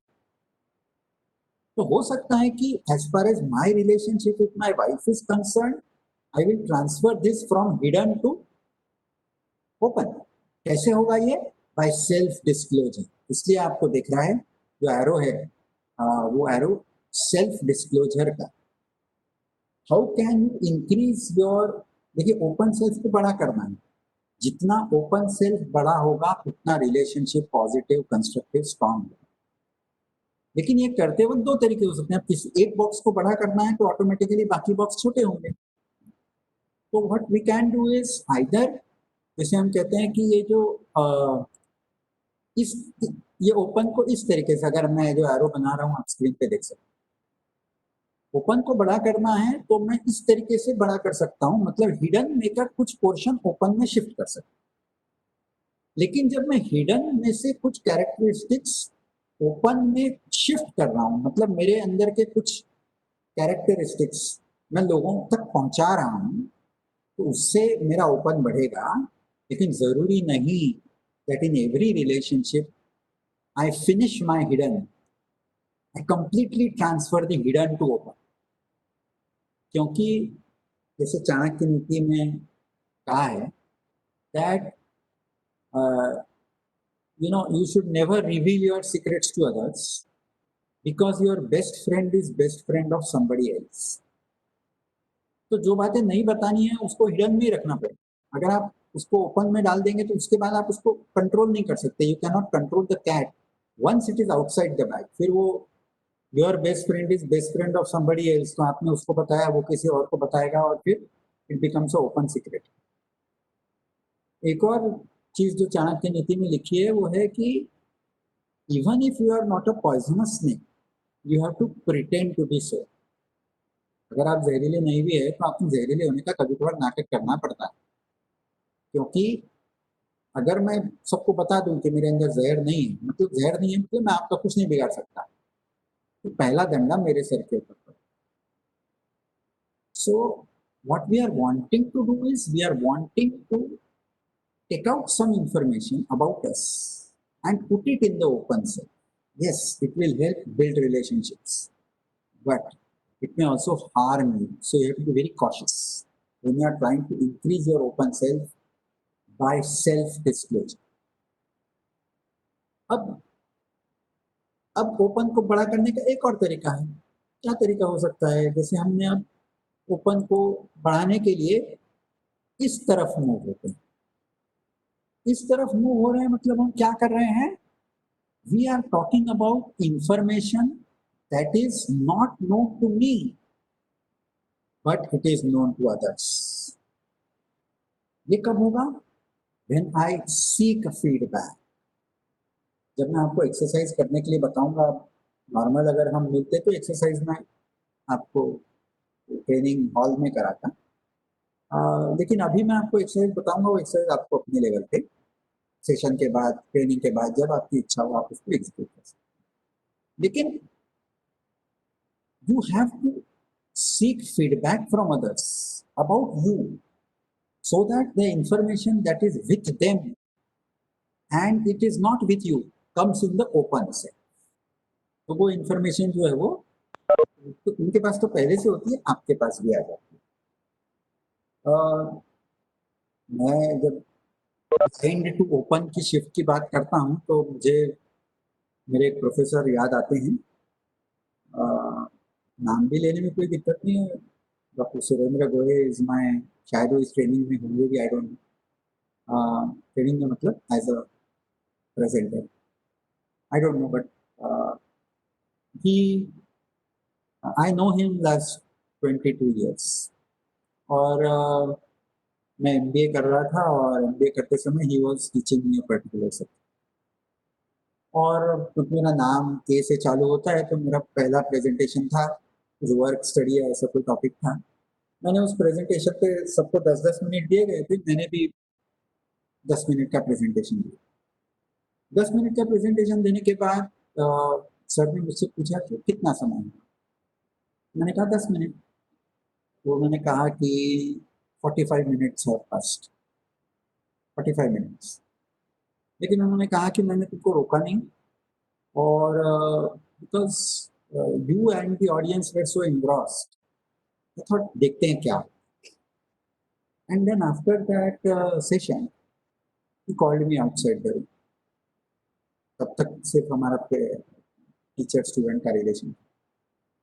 तो हो सकता है कि as far as my relationship with my wife is concern, I will transfer this from hidden to open. कैसे होगा ये? By self disclosure. इसलिए आपको दिख रहा है जो एरो है वो एरो सेल्फ डिस्क्लोजर का। How can you increase your, देखिए ओपन सेल्फ को बड़ा करना है, जितना ओपन सेल्फ बड़ा होगा उतना रिलेशनशिप पॉजिटिव कंस्ट्रक्टिव स्ट्रॉन्ग होगा। लेकिन ये करते वक्त दो तरीके हो सकते हैं, किसी एक बॉक्स को बड़ा करना है तो ऑटोमेटिकली बाकी बॉक्स छोटे होंगे। तो what we can do is either, जैसे हम कहते हैं कि ये जो इस ये ओपन को इस तरीके से, अगर मैं जो एरो बना रहा हूँ आप स्क्रीन पे देख सकते हैं, ओपन को बड़ा करना है तो मैं इस तरीके से बड़ा कर सकता हूँ, मतलब हिडन में का कुछ पोर्शन ओपन में शिफ्ट कर सकता हूँ। लेकिन जब मैं हिडन में से कुछ कैरेक्टरिस्टिक्स ओपन में शिफ्ट कर रहा हूँ, मतलब मेरे अंदर के कुछ कैरेक्टरिस्टिक्स मैं लोगों तक पहुंचा रहा हूँ, तो उससे मेरा ओपन बढ़ेगा। लेकिन जरूरी नहीं that in every relationship I finish my hidden, I completely transfer the hidden to open. क्योंकि जैसे चाणक्य नीति में कहा है that you should never reveal your secrets to others because your best friend is best friend of somebody else. तो जो बातें नहीं बतानी है उसको हिडन में रखना पड़ेगा। अगर आप उसको ओपन में डाल देंगे तो उसके बाद आप उसको कंट्रोल नहीं कर सकते। You can not control the cat once it is outside the bag. फिर वो your best friend is best friend of somebody else, तो आपने उसको बताया, वो किसी और को बताएगा और फिर it becomes a open secret. एक और चीज जो चाणक्य नीति में लिखी है वो है कि even if you are not a poisonous snake you have to pretend to be so. अगर आप जहरीले नहीं भी है तो आपको जहरीले होने का कभी कभार नाटक करना पड़ता है, क्योंकि अगर मैं सबको बता दूं कि मेरे अंदर जहर नहीं है, मतलब जहर नहीं है मतलब मैं आपका कुछ नहीं बिगाड़ सकता, तो पहला डंडा मेरे सर के ऊपर पड़ा। सो what we are wanting to do is we are wanting to take out some information about us and put it in the open set. Yes, it will help build relationships, but it may also harm you. So you have to be very cautious when you are trying to increase your open self by self-disclosure. अब open को बड़ा करने का एक और तरीका है। क्या तरीका हो सकता है? जैसे हमने अब ओपन को बढ़ाने के लिए इस तरफ मूव होते हैं, इस तरफ मूव हो रहे हैं, मतलब हम क्या कर रहे हैं? We are talking about information that is not known to me but it is known to others. ये कब होगा? When I seek feedback. जब मैं आपको एक्सरसाइज करने के लिए बताऊंगा, नॉर्मल अगर हम मिलते तो एक्सरसाइज में आपको ट्रेनिंग हॉल में कराता, लेकिन अभी मैं आपको एक्सरसाइज बताऊंगा, वो एक्सरसाइज आपको अपने लेवल पे सेशन के बाद, ट्रेनिंग के बाद, जब आपकी इच्छा हो आप उसको एग्जीक्यूट कर सकते। लेकिन you have to seek feedback from others about you so that the information that is with them and it is not with you comes in the open से। तो वो इंफॉर्मेशन जो है वो तो उनके पास तो पहले से होती है, आपके पास भी आ जाती है। मैं जब एंड टू ओपन की शिफ्ट की बात करता हूँ तो मुझे मेरे एक प्रोफेसर याद आते हैं, नाम भी लेने में कोई दिक्कत नहीं है। Doctor Surendra Gore is my, शायद वो इस ट्रेनिंग में होंगे भी, आई डोंट नो। ट्रेनिंग में मतलब as a presenter, I don't know, but he I know him last 22 years। और मैं एमबीए कर रहा था और एमबीए करते समय he was teaching me a particular subject. और क्योंकि मेरा नाम के से चालू होता है तो मेरा पहला प्रेजेंटेशन था, जो वर्क स्टडी है ऐसा कोई टॉपिक था। मैंने उस प्रेजेंटेशन पे सबको 10-10 मिनट दिए गए थे, मैंने भी 10 मिनट का प्रेजेंटेशन दिया। 10 मिनट का प्रेजेंटेशन देने के बाद सर ने मुझसे पूछा कि कितना समय है? मैंने कहा 10 मिनट। तो मैंने कहा कि 45 मिनट्स है फर्स्ट, 45 मिनट्स। लेकिन उन्होंने कहा कि मैंने तुमको रोका नहीं, और because you and the audience were so engrossed, I thought देखते हैं क्या। And then after that session he called me outside the room. तब तक सिर्फ हमारा टीचर स्टूडेंट का relation.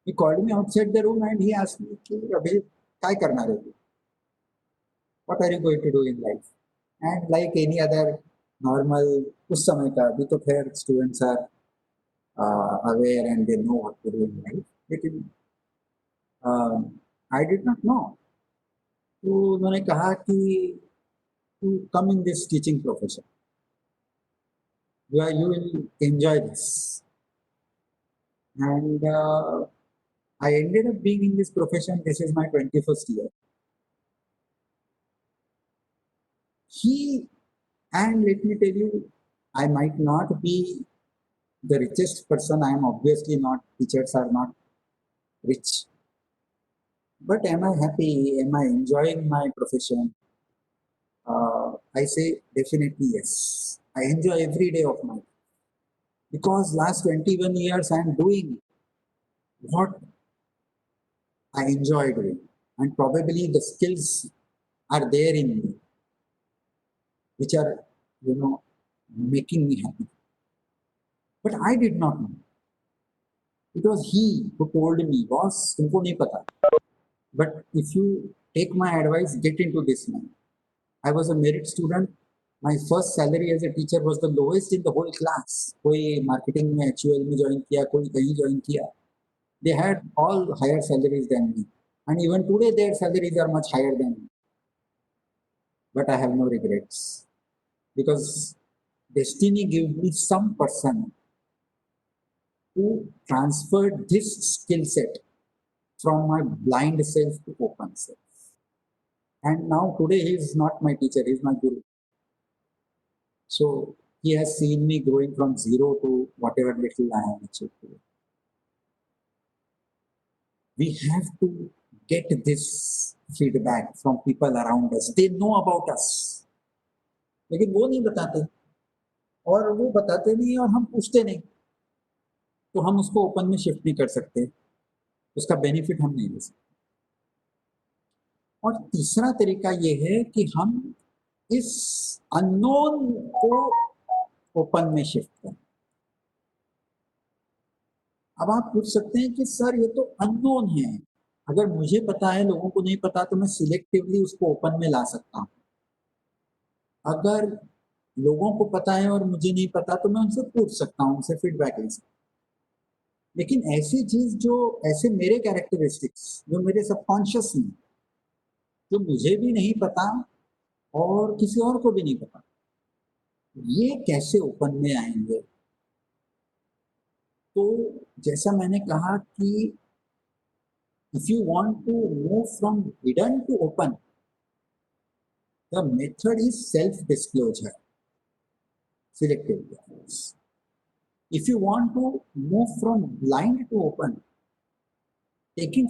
He called me outside the room and he asked me कि अभी क्या करना है तू? What are you going to do in life? And like any other normal उस समय का, अभी तो खैर students are aware and they know what to do in life, लेकिन I did not know। तो उन्होंने कहा कि to come in this teaching profession, you will enjoy this, and I ended up being in this profession. This is my 21st year. And let me tell you, I might not be the richest person. I am obviously not. Teachers are not rich. But am I happy? Am I enjoying my profession? I say definitely yes. I enjoy every day of my life, because last 21 years I am doing what I enjoy doing, and probably the skills are there in me, which are, making me happy. But I did not know. It was he who told me, boss, तुमको नहीं पता. But if you take my advice, get into this line. I was a merit student. My first salary as a teacher was the lowest in the whole class. कोई marketing में HUL में join किया, कोई कहीं join किया. They had all higher salaries than me. And even today their salaries are much higher than me. But I have no regrets, because destiny gave me some person who transferred this skill set from my blind self to open self. And now today he is not my teacher, he is my guru. So he has seen me growing from zero to whatever little I have achieved today. We have to get this feedback from people around us. They know about us, लेकिन वो नहीं बताते, और वो बताते नहीं और हम पूछते नहीं, तो हम उसको ओपन में शिफ्ट नहीं कर सकते, उसका बेनिफिट हम नहीं ले सकते। और तीसरा तरीका ये है कि हम इस अननोन को ओपन में शिफ्ट करें। अब आप पूछ सकते हैं कि सर ये तो अननोन है, अगर मुझे पता है लोगों को नहीं पता तो मैं सिलेक्टिवली उसको ओपन में ला सकता हूँ। अगर लोगों को पता है और मुझे नहीं पता तो मैं उनसे पूछ सकता हूँ, उनसे फीडबैक ले सकता हूँ। लेकिन ऐसी चीज जो ऐसे मेरे कैरेक्टरिस्टिक्स जो मेरे सबकॉन्शियस में, जो मुझे भी नहीं पता और किसी और को भी नहीं पता, ये कैसे ओपन में आएंगे? तो जैसा मैंने कहा कि if you want to move from hidden to open, the method is self disclosure, selective difference. If you want to move from blind to open, taking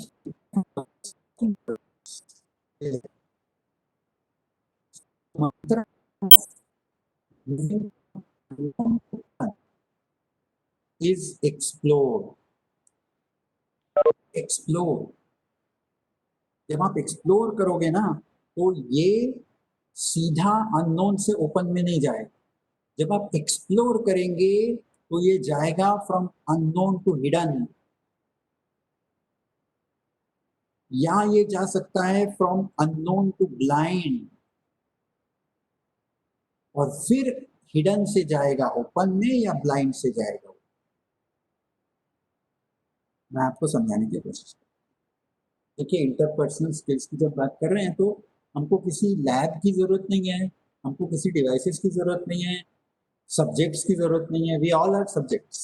mantra is explore. Explore. जब आप explore करोगे ना, तो ये सीधा unknown से open में नहीं जाएगा। जब आप एक्सप्लोर करेंगे तो ये जाएगा फ्रॉम अननोन टू हिडन, या ये जा सकता है फ्रॉम अननोन टू ब्लाइंड, और फिर हिडन से जाएगा ओपन में या ब्लाइंड से जाएगा। मैं आपको समझाने की कोशिश कर, देखिए इंटरपर्सनल स्किल्स की जब बात कर रहे हैं तो हमको किसी लैब की जरूरत नहीं है, हमको किसी डिवाइसेस की जरूरत नहीं है, सब्जेक्ट्स की जरूरत नहीं है। We all are subjects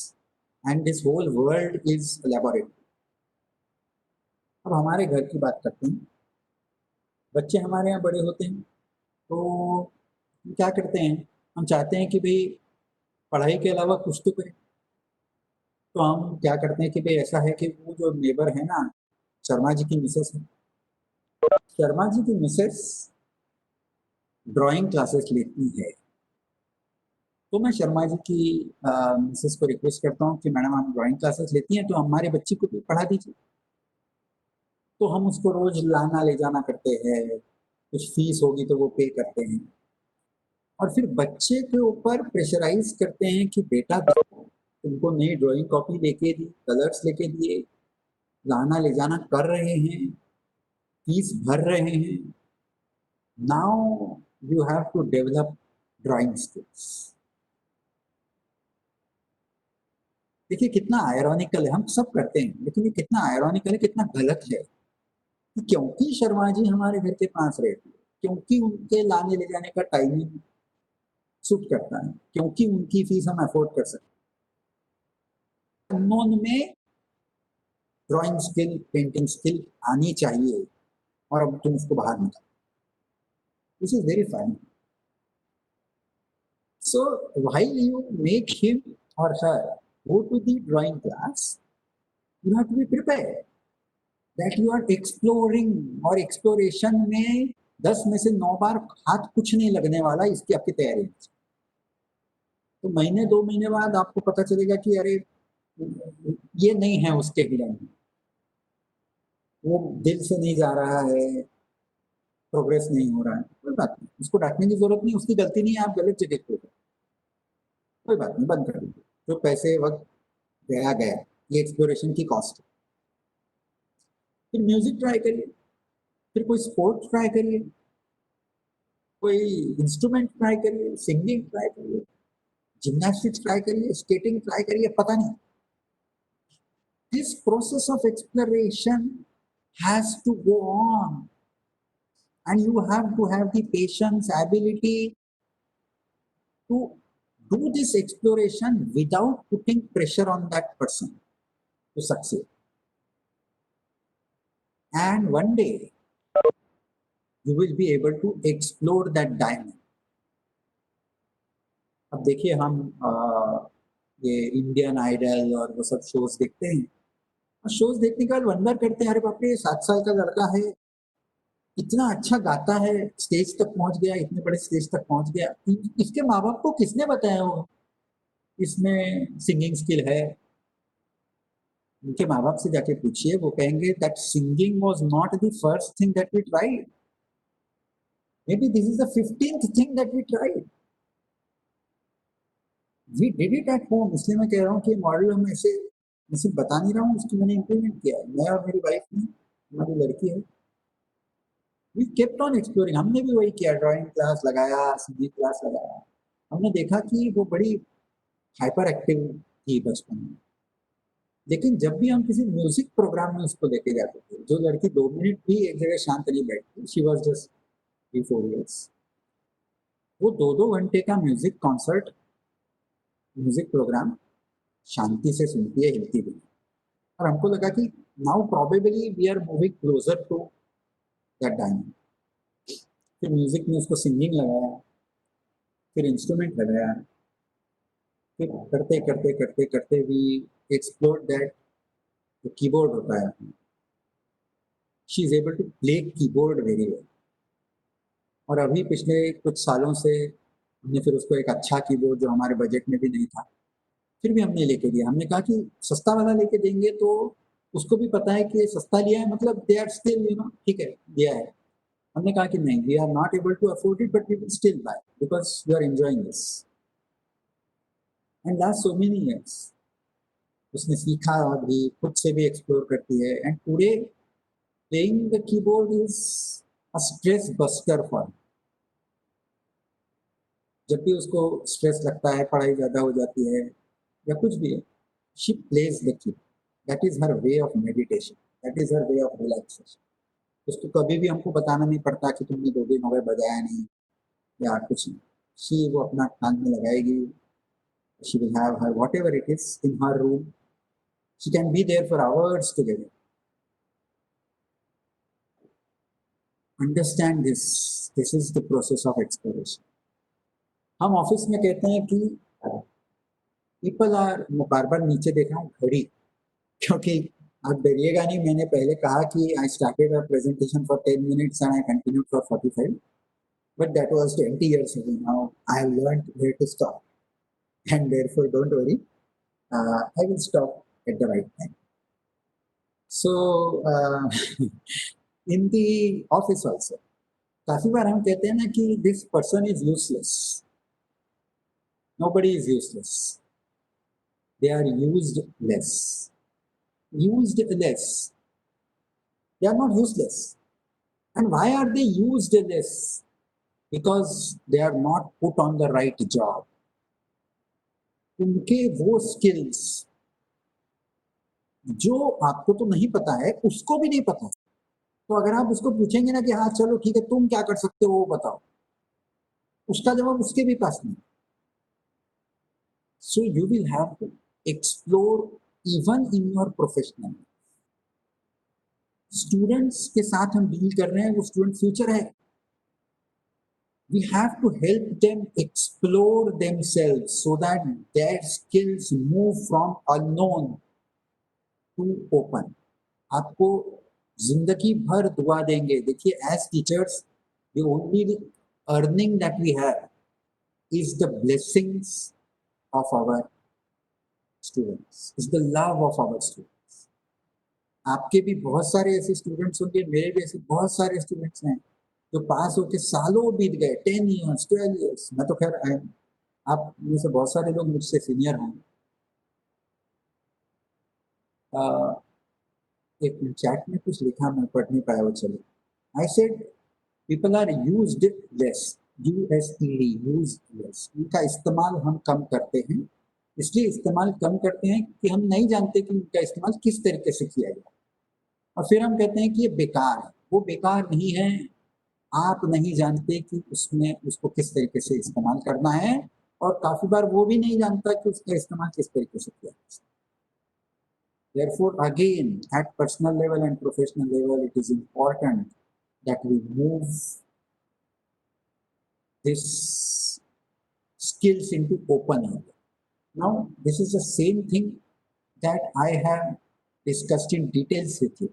and this whole world is laboratory. अब हमारे घर की बात करते हैं। बच्चे हमारे यहाँ बड़े होते हैं तो हम क्या करते हैं, हम चाहते हैं कि भाई पढ़ाई के अलावा कुछ तो करें। तो हम क्या करते हैं कि भाई ऐसा है कि वो जो नेबर है ना, शर्मा जी की मिसेस है, शर्मा जी की मिसेस ड्राइंग क्लासेस लेती है। तो मैं शर्मा जी की मिसेस को रिक्वेस्ट करता हूँ कि मैडम आप ड्राइंग क्लासेस लेती हैं तो हमारे बच्ची को भी पढ़ा दीजिए। तो हम उसको रोज लाना ले जाना करते हैं, कुछ फीस होगी तो वो पे करते हैं। और फिर बच्चे के ऊपर प्रेशराइज करते हैं कि बेटा देखो, तुमको नई ड्राइंग कॉपी लेके दी, कलर्स लेके दिए, लाना ले जाना कर रहे हैं, फीस भर रहे हैं, now you have to develop drawing skills. देखिए कितना आयरॉनिकल है, हम सब करते हैं, लेकिन ये कितना आयरॉनिकल है, कितना गलत है कि क्योंकि शर्मा जी हमारे घर के पास रहती है, क्योंकि उनके लाने ले जाने का टाइमिंग सूट करता है, क्योंकि उनकी फीस हम अफोर्ड कर सकते हैं, अननोन में ड्राइंग स्किल, पेंटिंग स्किल आनी चाहिए, और अब तुम उसको बाहर निकालो, this is very fine. So while you make him or her go to the drawing class, you have to be prepared that you are exploring, और exploration में 10 में से 9 बार हाथ कुछ नहीं लगने वाला, इसकी आपकी तैयारी है। तो महीने 2 महीने बाद आपको पता चलेगा कि अरे ये नहीं है उसके हिडन में, वो दिल से नहीं जा रहा है, प्रोग्रेस नहीं हो रहा है, कोई बात नहीं, उसको डांटने की जरूरत नहीं, उसकी गलती नहीं है, आप गलत जगह पे हो, कोई बात नहीं, बंद कर दीजिए, जो पैसे वक्त गया गया, ये एक्सप्लोरेशन की कॉस्ट है। फिर म्यूजिक ट्राई करिए, फिर कोई स्पोर्ट ट्राई करिए, कोई इंस्ट्रूमेंट ट्राई करिए, सिंगिंग ट्राई करिए, जिम्नास्टिक्स ट्राई करिए, स्केटिंग ट्राई करिए, पता नहीं। This process of exploration has to go on, and you have to have the patience, ability to do this exploration without putting pressure on that person to succeed. And one day you will be able to explore that diamond. अब देखिए हम ये Indian idol और वो सब shows देखते हैं, और शोज देखने के बाद वंडर करते हैं, अरे बाप रे 7 साल का लड़का है, इतना अच्छा गाता है, स्टेज तक पहुंच गया, इतने बड़े स्टेज तक पहुंच गया, इसके माँ बाप को किसने बताया हो इसमें सिंगिंग स्किल है? उनके माँ बाप से जाके पूछिए, वो कहेंगे that singing was not the first thing that we tried, maybe this is the 15th thing that we tried, we did it at home. इसलिए मैं कह रहा हूँ कि मॉडल हम ऐसे मैं सिर्फ बता नहीं रहा हूँ, उसकी मैंने इम्प्लीमेंट किया है, मैं और मेरी वाइफ ने, हमारी लड़की है, वी केप्ट ऑन एक्सप्लोरिंग, हमने भी वही किया, ड्राइंग क्लास लगाया, सिंगिंग क्लास लगाया, हमने देखा कि वो बड़ी हाइपर एक्टिव थी बचपन में, लेकिन जब भी हम किसी म्यूजिक प्रोग्राम में उसको लेके जाते थे, जो लड़की 2 मिनट भी एक जगह शांत नहीं बैठती, शी वाज जस्ट 3-4 years, वो 2-2 घंटे का म्यूजिक कॉन्सर्ट, म्यूजिक प्रोग्राम शांति से सुनती है, हिलती भी, और हमको लगा कि now probably we are moving closer to that diamond. फिर म्यूजिक में उसको सिंगिंग लगाया, फिर इंस्ट्रूमेंट लगाया, फिर करते करते करते करते वी एक्सप्लोर दैट जो कीबोर्ड होता है, she is able to play keyboard very well, और अभी पिछले कुछ सालों से हमने फिर उसको एक अच्छा कीबोर्ड जो हमारे बजट में भी नहीं था, फिर भी हमने लेके दिया, हमने कहा कि सस्ता वाला लेके देंगे तो उसको भी पता है कि ये सस्ता लिया है, मतलब they are still you know ठीक है दिया है। हमने कहा कि नहीं, we are not able to afford it but we will still buy because you are enjoying this, and last so many years उसने सीखा, अभी खुद से भी एक्सप्लोर करती है, and today playing the keyboard is a stress buster for, जब भी उसको स्ट्रेस लगता है, पढ़ाई ज़्यादा हो जाती है या कुछ भी है, she plays the keyboard, that is her way of meditation, that is her way of relaxation. उसको कभी भी हमको बताना नहीं पड़ता कि तुमने 2 दिन हो गए बजाया नहीं या कुछ नहीं, शी वो अपना कान में लगाएगी, she will have her whatever it is in her room, she can be there for hours together. Understand this, this is the process of exploration. हम ऑफिस में कहते हैं कि पीपल आर, बार बार नीचे देखा घड़ी, क्योंकि आप डरिएगा नहीं, मैंने पहले कहा कि I started a presentation for 10 minutes and I continued for 45, but that was 20 years ago, now I have learned where to stop, and therefore don't worry, I will stop at the right time. So in the office also काफी बार हम कहते हैं ना कि this person is useless, Nobody is useless. They are used less. Used less. They are not useless. And why are they used less? Because they are not put on the right job. उनके वो skills जो आपको तो नहीं पता है, उसको भी नहीं पता है, तो अगर आप उसको पूछेंगे ना कि हाँ चलो ठीक है तुम क्या कर सकते हो वो बताओ, उसका जवाब उसके भी पास नहीं. So you will have to explore even in your professional. Students के साथ हम डील कर रहे हैं, वो स्टूडेंट फ्यूचर है. We have to help them explore themselves so that their skills move from unknown to open. आपको जिंदगी भर दुआ देंगे. देखिए, as teachers the only earning that we have is the blessings of our students, is the love of our students. आपके भी बहुत सारे ऐसे स्टूडेंट्स होंगे, मेरे भी ऐसे बहुत सारे स्टूडेंट्स हैं जो पास होके सालों बीत गए, 10 years, 12 years. मैं तो खैर आप में से बहुत सारे लोग मुझसे सीनियर हैं. एक चैट में कुछ लिखा, मैं पढ़ नहीं पाया, वो चले. I said people are used less, U S E D, use less. उनका इस्तेमाल हम कम करते हैं. इसलिए इस्तेमाल कम करते हैं कि हम नहीं जानते कि उनका इस्तेमाल किस तरीके से किया जाए, और फिर हम कहते हैं कि ये बेकार है. वो बेकार नहीं है, आप नहीं जानते कि उसमें उसको किस तरीके से इस्तेमाल करना है, और काफी बार वो भी नहीं जानता कि उसका इस्तेमाल किस तरीके से किया जाए. Therefore, again, at personal level and professional level, it is important that we move this skills into open area. Now, this is the same thing that I have discussed in details with you.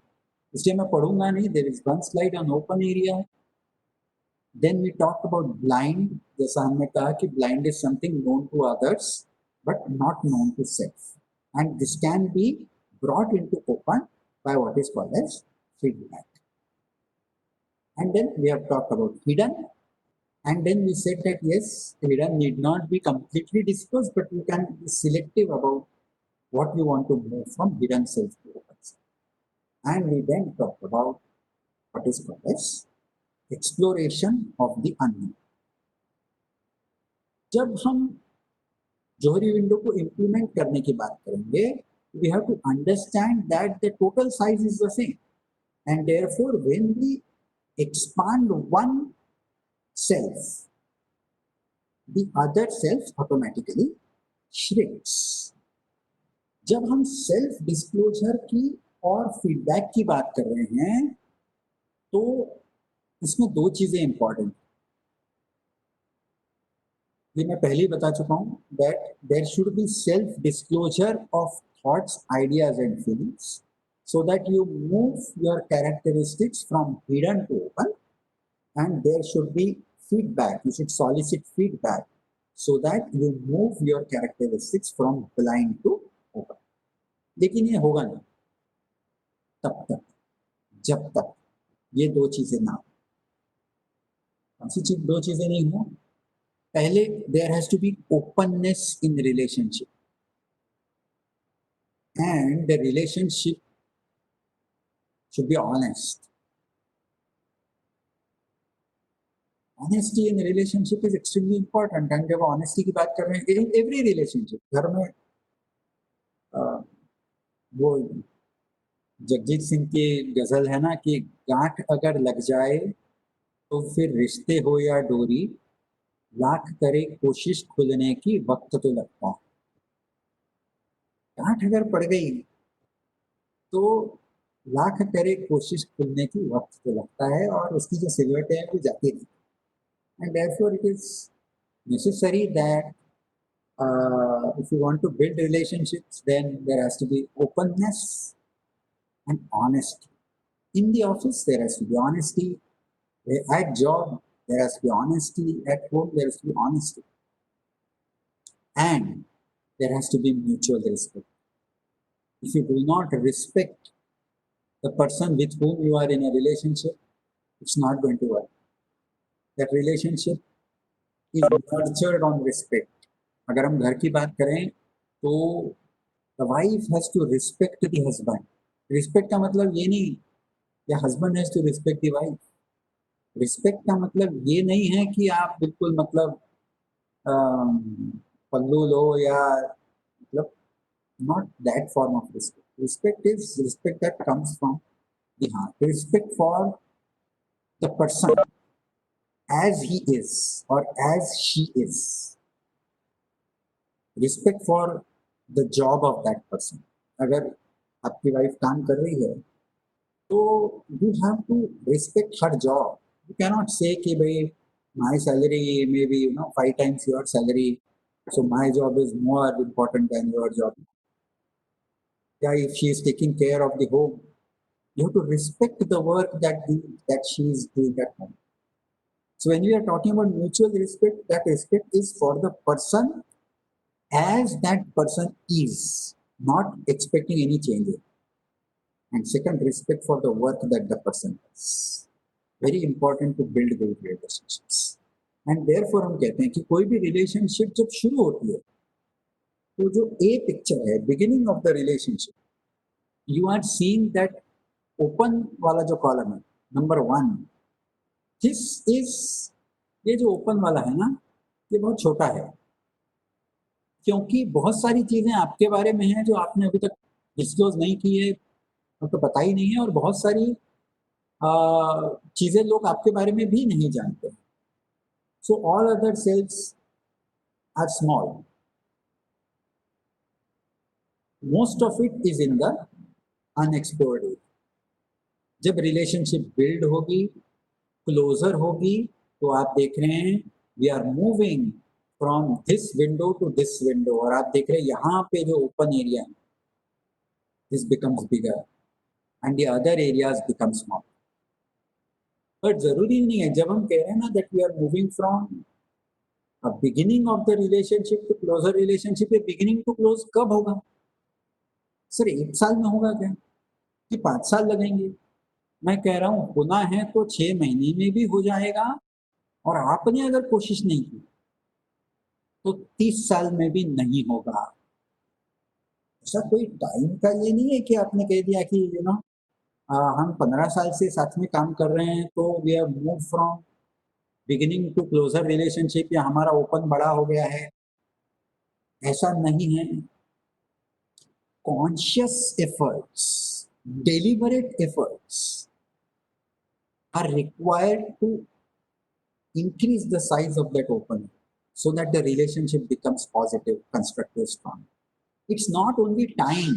इसलिए मैं पढ़ूंगा नहीं. There is one slide on open area. Then we talked about blind. जैसा हमने कहा कि blind is something known to others but not known to self, and this can be brought into open by what is called as feedback. And then we have talked about hidden, and then we said that yes, hidden need not be completely disclosed, but you can be selective about what you want to move from hidden self to open self. And we then talked about what is called as exploration of the unknown. जब हम जोहरी window को implement करने की बात करेंगे, we have to understand that the total size is the same, and therefore when we expand one self, the other self automatically shrinks. जब हम self disclosure की और फीडबैक की बात कर रहे हैं, तो इसमें दो चीजें इंपॉर्टेंट. ये मैं पहले ही बता चुका हूं, that there should be self disclosure of thoughts, ideas and feelings, so that you move your characteristics from hidden to open. And there should be feedback. You should solicit feedback so that you move your characteristics from blind to open. लेकिन ये होगा नहीं तब तक जब तक ये दो चीजें ना हो. कौन सी चीज दो चीजें नहीं हो? पहले, there has to be openness in relationship, and the relationship should be honest. Honesty in the relationship is extremely important. And जब honesty की बात कर रहे हैं, in every relationship, घर में वो जगजीत सिंह की गजल है ना कि गांठ अगर लग जाए तो फिर रिश्ते हो या डोरी, लाख करे कोशिश खुलने की वक्त तो लगता है. गांठ अगर पड़ गई तो लाख करे कोशिश खुलने की वक्त तो लगता है, और उसकी जो सिलवट है वो जाती नहीं. And therefore it is necessary that if you want to build relationships, then there has to be openness and honesty. In the office, there has to be honesty. At job, there has to be honesty. At home, there has to be honesty. And there has to be mutual respect. If you do not respect the person with whom you are in a relationship, it's not going to work. That relationship is nurtured on respect. अगर हम घर की बात करें तो the wife has to respect the husband. Respect का मतलब ये नहीं या husband has to respect the wife. Respect का मतलब ये नहीं है कि आप बिल्कुल मतलब अम, पल्लू लो या मतलब not that form of respect. Respect is respect that comes from the heart. Respect for the person as he is or as she is. Respect for the job of that person. अगर आपकी wife काम कर रही है तो you have to respect her job. You cannot say कि भाई my salary may be 5 times your salary, so my job is more important than your job. Yeah, if she is taking care of the home, you have to respect the work that she is doing at home. So when we are talking about mutual respect, that respect is for the person as that person is, not expecting any changes. And second, respect for the work that the person does. Very important to build good relationships. And therefore हम कहते हैं कि कोई भी relationship जब शुरू होती है तो जो ए पिक्चर है beginning of the relationship, you are seeing that open वाला जो कॉलम है नंबर 1, दिस इज, ये जो ओपन वाला है ना, ये बहुत छोटा है क्योंकि बहुत सारी चीजें आपके बारे में हैं जो आपने अभी तक डिस्क्लोज नहीं की है, तो पता ही नहीं है, और बहुत सारी चीजें लोग आपके बारे में भी नहीं जानते। So all other cells are small, most of it is in the unexplored area. जब रिलेशनशिप बिल्ड होगी, क्लोजर होगी, तो आप देख रहे हैं we are moving from this window to this window, और आप देख रहे हैं यहाँ पे जो ओपन एरिया है this becomes bigger and the other areas become small. But जरूरी नहीं है, जब हम कह रहे हैं ना that we are moving from beginning of the relationship to closer relationship, ये बिगिनिंग टू क्लोज कब होगा? सर 1 साल में होगा क्या कि 5 साल लगेंगे? मैं कह रहा हूँ होना है तो 6 महीने में भी हो जाएगा, और आपने अगर कोशिश नहीं की तो 30 साल में भी नहीं होगा। ऐसा कोई टाइम का ये नहीं है कि आपने कह दिया कि हम 15 साल से साथ में काम कर रहे हैं तो we have move from beginning to closer relationship या हमारा ओपन बड़ा हो गया है, ऐसा नहीं है। Conscious efforts, deliberate efforts are required to increase the size of that opening so that the relationship becomes positive, constructive, strong. It's not only time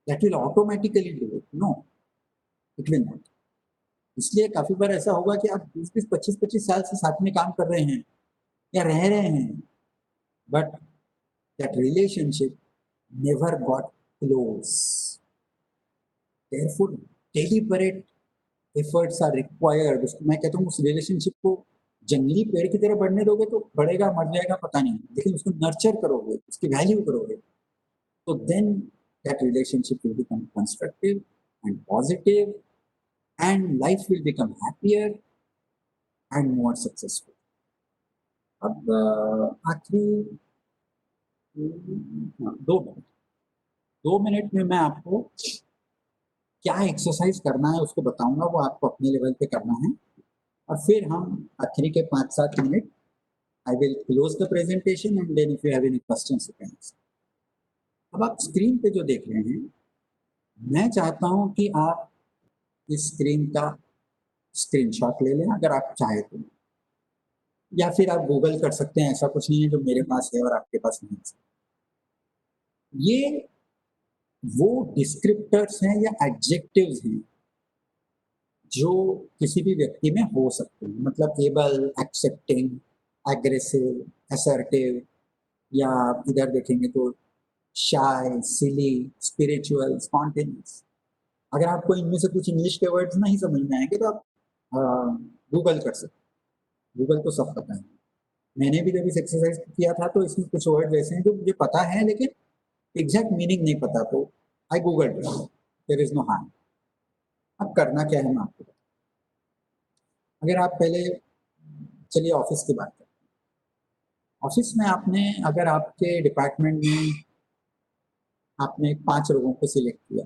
that will automatically do it. No, it will not. इसलिए काफी बार ऐसा होगा कि आप 20-20, 25-25 साल से साथ में काम कर रहे हैं या रह रहे हैं, but that relationship never got close. Therefore, deliberate efforts are required. मैं कहता हूँ उस रिलेशनशिप को जंगली पेड़ की तरह बढ़ने दोगे तो बढ़ेगा, मर जाएगा पता नहीं, लेकिन उसको नर्चर करोगे, उसकी वैल्यू करोगे, तो then that relationship will become constructive and positive and life will become happier and more successful. अब आखिरी 2 मिनट, 2 मिनट में मैं आपको क्या एक्सरसाइज करना है उसको बताऊंगा, वो आपको अपने लेवल पे करना है, और फिर हम आखिरी के 5-7 minute I will close the presentation and then if you have any questions you can ask. अब आप स्क्रीन पे जो देख रहे हैं, मैं चाहता हूं कि आप इस स्क्रीन का स्क्रीनशॉट ले लें अगर आप चाहे तो, या फिर आप गूगल कर सकते हैं, ऐसा कुछ नहीं है जो मेरे पास है और आपके पास नहीं है। ये वो डिस्क्रिप्टर्स हैं या एडजेक्टिव्स हैं जो किसी भी व्यक्ति में हो सकते हैं, मतलब एबल, एक्सेप्टिंग, एग्रेसिव, असर्टिव, या इधर देखेंगे तो शाय, सिली, स्पिरिचुअल, स्पॉन्टेनियस। अगर आपको इनमें से कुछ इंग्लिश के वर्ड्स नहीं समझ में आएंगे तो आप गूगल कर सकते हैं, गूगल को सब पता है। मैंने भी जब इस एक्सरसाइज किया था तो इसमें कुछ वर्ड ऐसे हैं जो मुझे पता है लेकिन एग्जैक्ट मीनिंग नहीं पता, तो I google, there is no harm. अब करना क्या है मैं आपको बताऊं। अगर आप पहले, चलिए ऑफिस की बात करें, ऑफिस में आपने, अगर आपके डिपार्टमेंट में आपने 5 लोगों को सिलेक्ट किया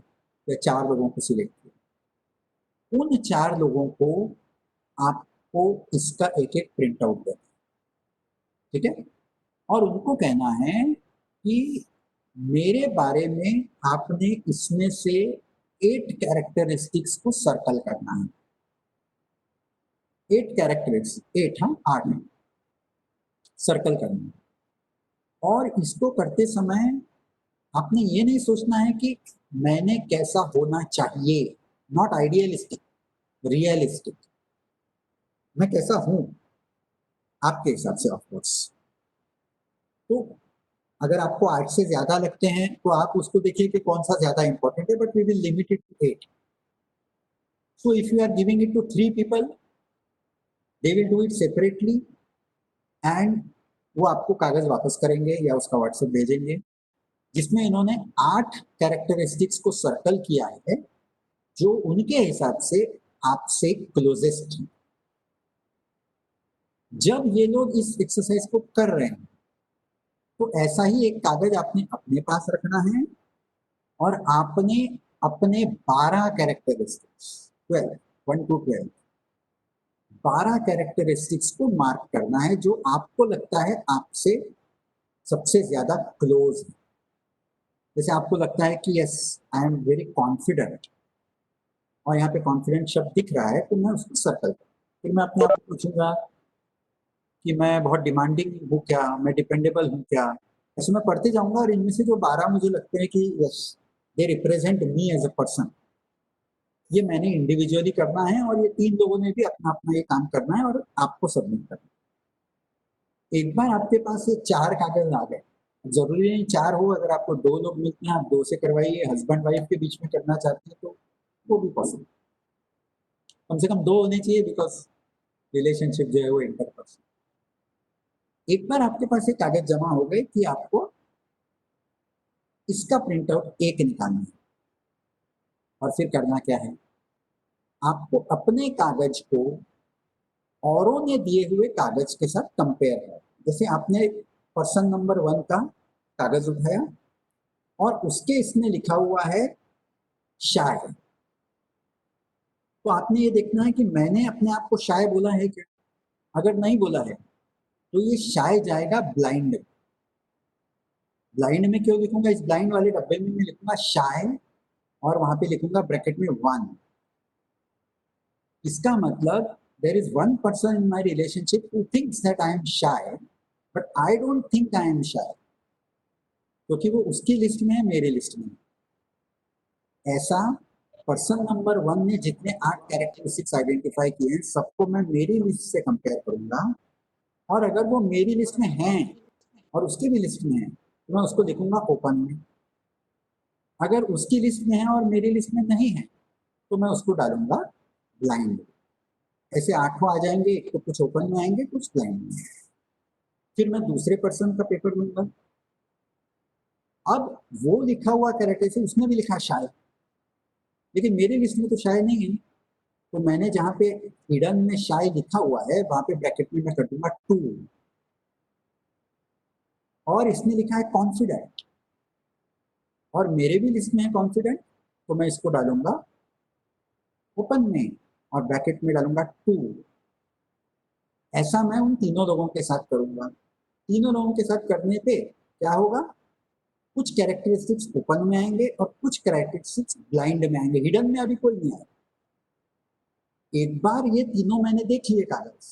या 4 लोगों को सिलेक्ट किया, उन 4 लोगों को आपको इसका एक एक प्रिंट आउट देना, ठीक है, और उनको कहना है कि मेरे बारे में आपने इसमें से 8 कैरेक्टरिस्टिक्स को सर्कल करना है। 8 कैरेक्टरिस्टिक्स, 8, हाँ 8 सर्कल करना है। और इसको करते समय आपने ये नहीं सोचना है कि मैंने कैसा होना चाहिए, नॉट आइडियलिस्टिक, रियलिस्टिक, मैं कैसा हूं आपके हिसाब से, ऑफ कोर्स। तो अगर आपको 8 से ज्यादा लगते हैं तो आप उसको देखिए कि कौन सा ज्यादा इंपॉर्टेंट है, but we will limit it to 8. So if you are giving it to 3 people, they will do it separately and वो आपको कागज वापस करेंगे या उसका व्हाट्सएप भेजेंगे जिसमें इन्होंने 8 कैरेक्टरिस्टिक्स को सर्कल किया है जो उनके हिसाब से आपसे क्लोजेस्ट है। जब ये लोग इस एक्सरसाइज को कर रहे हैं तो ऐसा ही एक कागज आपने अपने पास रखना है और आपने अपने 12 कैरेक्टरिस्टिक्स, 12, 1 to 12, 12 कैरेक्टरिस्टिक्स को मार्क करना है जो आपको लगता है आपसे सबसे ज्यादा क्लोज है। जैसे आपको लगता है कि yes I am very confident, और यहाँ पे कॉन्फिडेंट शब्द दिख रहा है तो मैं उसको सर्कल करूँ। फिर मैं अपने आप को पूछूंगा कि मैं बहुत डिमांडिंग हूँ क्या, मैं डिपेंडेबल हूँ क्या, ऐसे मैं पढ़ते जाऊंगा और इनमें से जो 12 मुझे लगते हैं कि yes they represent me as a person, ये मैंने इंडिविजुअली करना है और ये 3 लोगों ने भी अपना अपना ये काम करना है और आपको सबमिट करना है। एक बार आपके पास ये 4 कागज आ गए, जरूरी नहीं 4 हो, अगर आपको 2 लोग मिलते हैं आप 2 से करवाइए, हस्बैंड वाइफ के बीच में करना चाहते हैं तो वो भी पॉसिबल, कम से कम 2 होने चाहिए बिकॉज रिलेशनशिप जो है वो इंटरपर्सनल। एक बार आपके पास ये कागज जमा हो गए कि आपको इसका प्रिंट आउट एक निकालना है, और फिर करना क्या है, आपको अपने कागज को औरों ने दिए हुए कागज के साथ कंपेयर है। जैसे आपने पर्सन नंबर 1 का कागज उठाया और उसके इसमें लिखा हुआ है शाय, तो आपने ये देखना है कि मैंने अपने आप को शाय बोला है क्या, अगर नहीं बोला है तो ये शाय जाएगा ब्लाइंड में। ब्लाइंड में क्यों लिखूंगा, इस ब्लाइंड वाले डब्बे में मैं लिखूंगा शाय और वहां पे लिखूंगा ब्रैकेट में 1। इसका मतलब there is one person in my relationship who thinks that I am shy, but I don't think I am shy, क्योंकि वो उसकी लिस्ट में है, मेरे लिस्ट में है। ऐसा पर्सन नंबर 1 ने जितने 8 कैरेक्टरिस्टिक्स आइडेंटिफाई किए हैं सबको मैं मेरी लिस्ट से कंपेयर करूंगा, और अगर वो मेरी लिस्ट में हैं और उसकी भी लिस्ट में है तो मैं उसको लिखूंगा ओपन में। अगर उसकी लिस्ट में है और मेरी लिस्ट में नहीं है तो मैं उसको डालूंगा ब्लाइंड। ऐसे 8 आ जाएंगे, एक तो कुछ ओपन में आएंगे कुछ ब्लाइंड में। फिर मैं दूसरे पर्सन का पेपर लूंगा, अब वो लिखा हुआ कैरेक्टर है उसमें भी लिखा शायद, लेकिन मेरी लिस्ट में तो शायद नहीं है, तो मैंने जहां पे हिडन में शायद लिखा हुआ है वहां पे ब्रैकेट में मैं कर दूंगा 2, और इसमें लिखा है कॉन्फिडेंट और मेरे भी लिस्ट में है कॉन्फिडेंट, तो मैं इसको डालूंगा ओपन में और ब्रैकेट में डालूंगा 2। ऐसा मैं उन तीनों लोगों के साथ करूंगा। तीनों लोगों के साथ करने पे क्या होगा, कुछ कैरेक्टरिस्टिक्स ओपन में आएंगे और कुछ कैरेक्टरिस्टिक्स ब्लाइंड में आएंगे, हिडन में अभी कोई नहीं आएगा। एक बार ये तीनों मैंने देख लिए कागज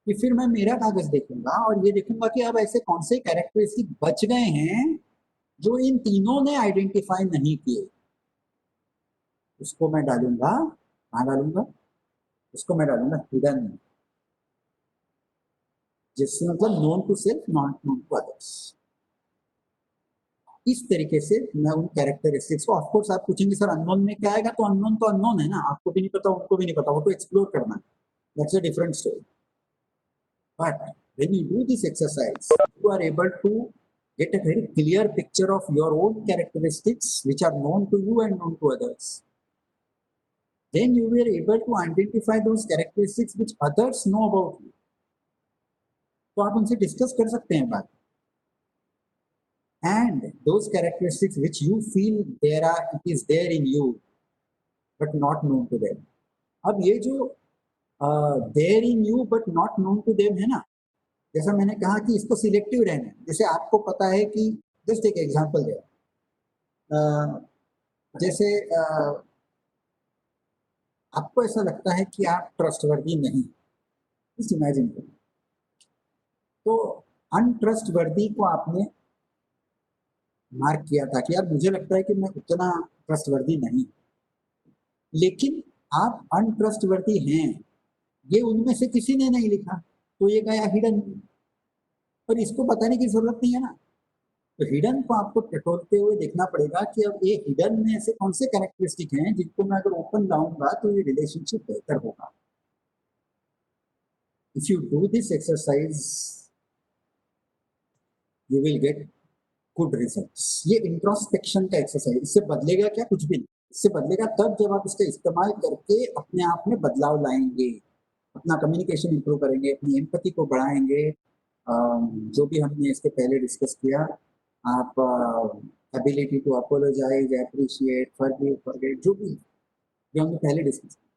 कि फिर मैं मेरा कागज देखूंगा और ये देखूंगा कि अब ऐसे कौन से कैरेक्टरिस्टिक बच गए हैं जो इन तीनों ने आइडेंटिफाई नहीं किए, उसको मैं डालूंगा, कहाँ डालूंगा, उसको मैं डालूंगा हिडन में, जिससे मतलब known to self not known to others. इस तरीके से मैं उन कैरेक्टरिस्टिक्स को, ऑफकोर्स आप पूछेंगे सर अननोन में क्या आएगा, तो अननोन है ना, आपको भी नहीं पता उनको भी नहीं पता, वो तो एक्सप्लोर करना है, that's a different story. But when you do this exercise you are able to get a very clear picture of your own characteristics which are known to you and known to others. Then you were able to identify those characteristics which others know about you. तो आप उनसे discuss कर सकते हैं बात. And those characteristics which you feel it is there in you but not known to them. अब ये जो there in you but not known to them है ना, जैसा मैंने कहा कि इसको सिलेक्टिव रहना है. जैसे आपको पता है कि जस्ट एक एग्जांपल दे, जैसे आपको ऐसा लगता है कि आप ट्रस्टवर्दी नहीं, जस्ट इमेजिन करो, तो अनट्रस्टवर्दी को आपने मार्क किया था कि यार मुझे लगता है कि मैं उतना ट्रस्टवर्दी नहीं, लेकिन आप अनट्रस्टवर्दी हैं ये उनमें से किसी ने नहीं लिखा, तो ये गया हिडन. पर इसको बताने की जरूरत नहीं है ना, तो हिडन को आपको टटोलते हुए देखना पड़ेगा कि अब ये हिडन में ऐसे कौन से कैरेक्टरिस्टिक हैं जिनको मैं अगर ओपन लाऊंगा तो ये रिलेशनशिप बेहतर होगा. If you do this exercise you will get good results. ये इंट्रोस्पेक्शन का एक्सरसाइज, इससे बदलेगा क्या? कुछ भी नहीं. इससे बदलेगा तब जब आप इसका इस्तेमाल करके अपने आप में बदलाव लाएंगे, अपना कम्युनिकेशन इंप्रूव करेंगे, अपनी एम्पैथी को बढ़ाएंगे. जो भी हमने इसके पहले डिस्कस किया, आप ability to apologize, appreciate, forgive, forget, जो भी जो हमने पहले डिस्कस किया,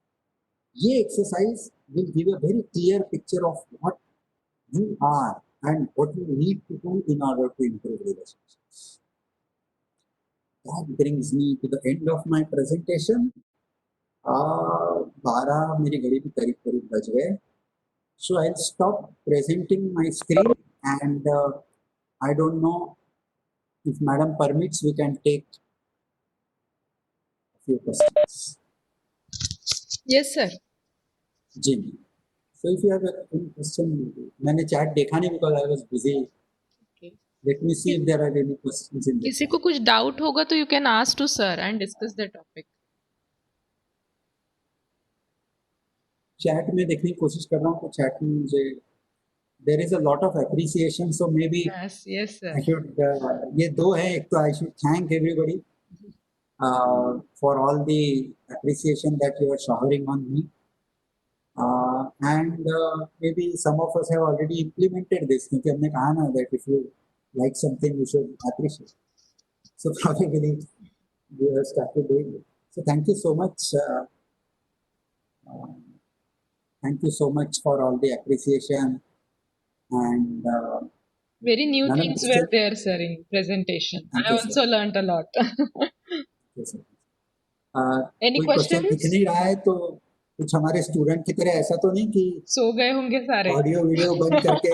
ये exercise will give a very clear picture of what you are and what you need to do in order to improve relationships. That brings me to the end of my presentation. 12 मेरी घड़ी में करीब करीब बज गए. So I'll stop presenting my screen and I don't know if madam permits, we can take a few questions. Yes, sir. Ji. So if you have any question, मैंने chat देखा नहीं because I was busy. Okay. Let me see if there are any questions in the किसी chat. को कुछ doubt होगा तो you can ask to sir and discuss the topic. Chat में देखने की कोशिश कर रहा हूँ, तो चैट में मुझे there is a lot of appreciation, so maybe yes yes I sir. Should, ये दो है. एक तो I should thank everybody for all the appreciation that you are showering on me, and maybe some of us have already implemented this, क्योंकि हमने कहा ना that if you like something you should appreciate, so probably you have started doing it. So thank you so much, thank you so much for all the appreciation. And Very new madam, things were there, sir, in presentation. thank I you, sir. also learnt a lot. Yes, sir. Any कोई question दिख questions? नहीं रहा है, तो कुछ हमारे student की तरह ऐसा तो नहीं कि सो गए होंगे सारे. ऑडियो वीडियो बंद करके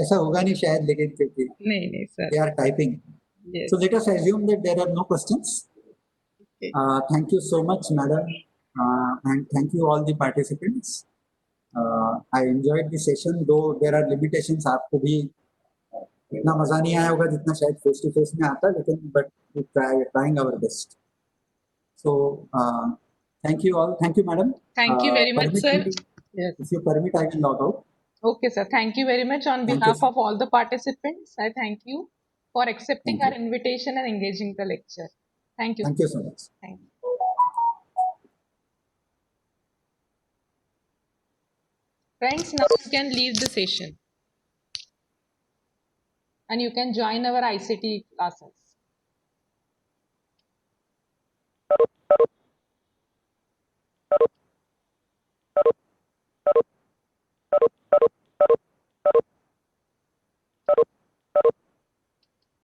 ऐसा होगा नहीं शायद, लेकिन क्योंकि नहीं नहीं sir. they are typing. Yes. So let us assume that there are no questions. Okay. Thank you so much, madam, and thank you all the participants. I enjoyed the session, though there are limitations. आपको भी इतना मजा नहीं आया होगा जितना शायद face to face में आता, लेकिन but we trying our best. So thank you all. Thank you, madam. Thank you very much, Permit sir. me, Yes. if you permit, I will log out. Okay, sir. Thank you very much on Thank you, behalf sir. of all the participants. I thank you for accepting Thank our you. invitation and engaging the lecture. Thank you. Thank you so much. Thank you. Friends, now you can leave the session and you can join our ICT classes.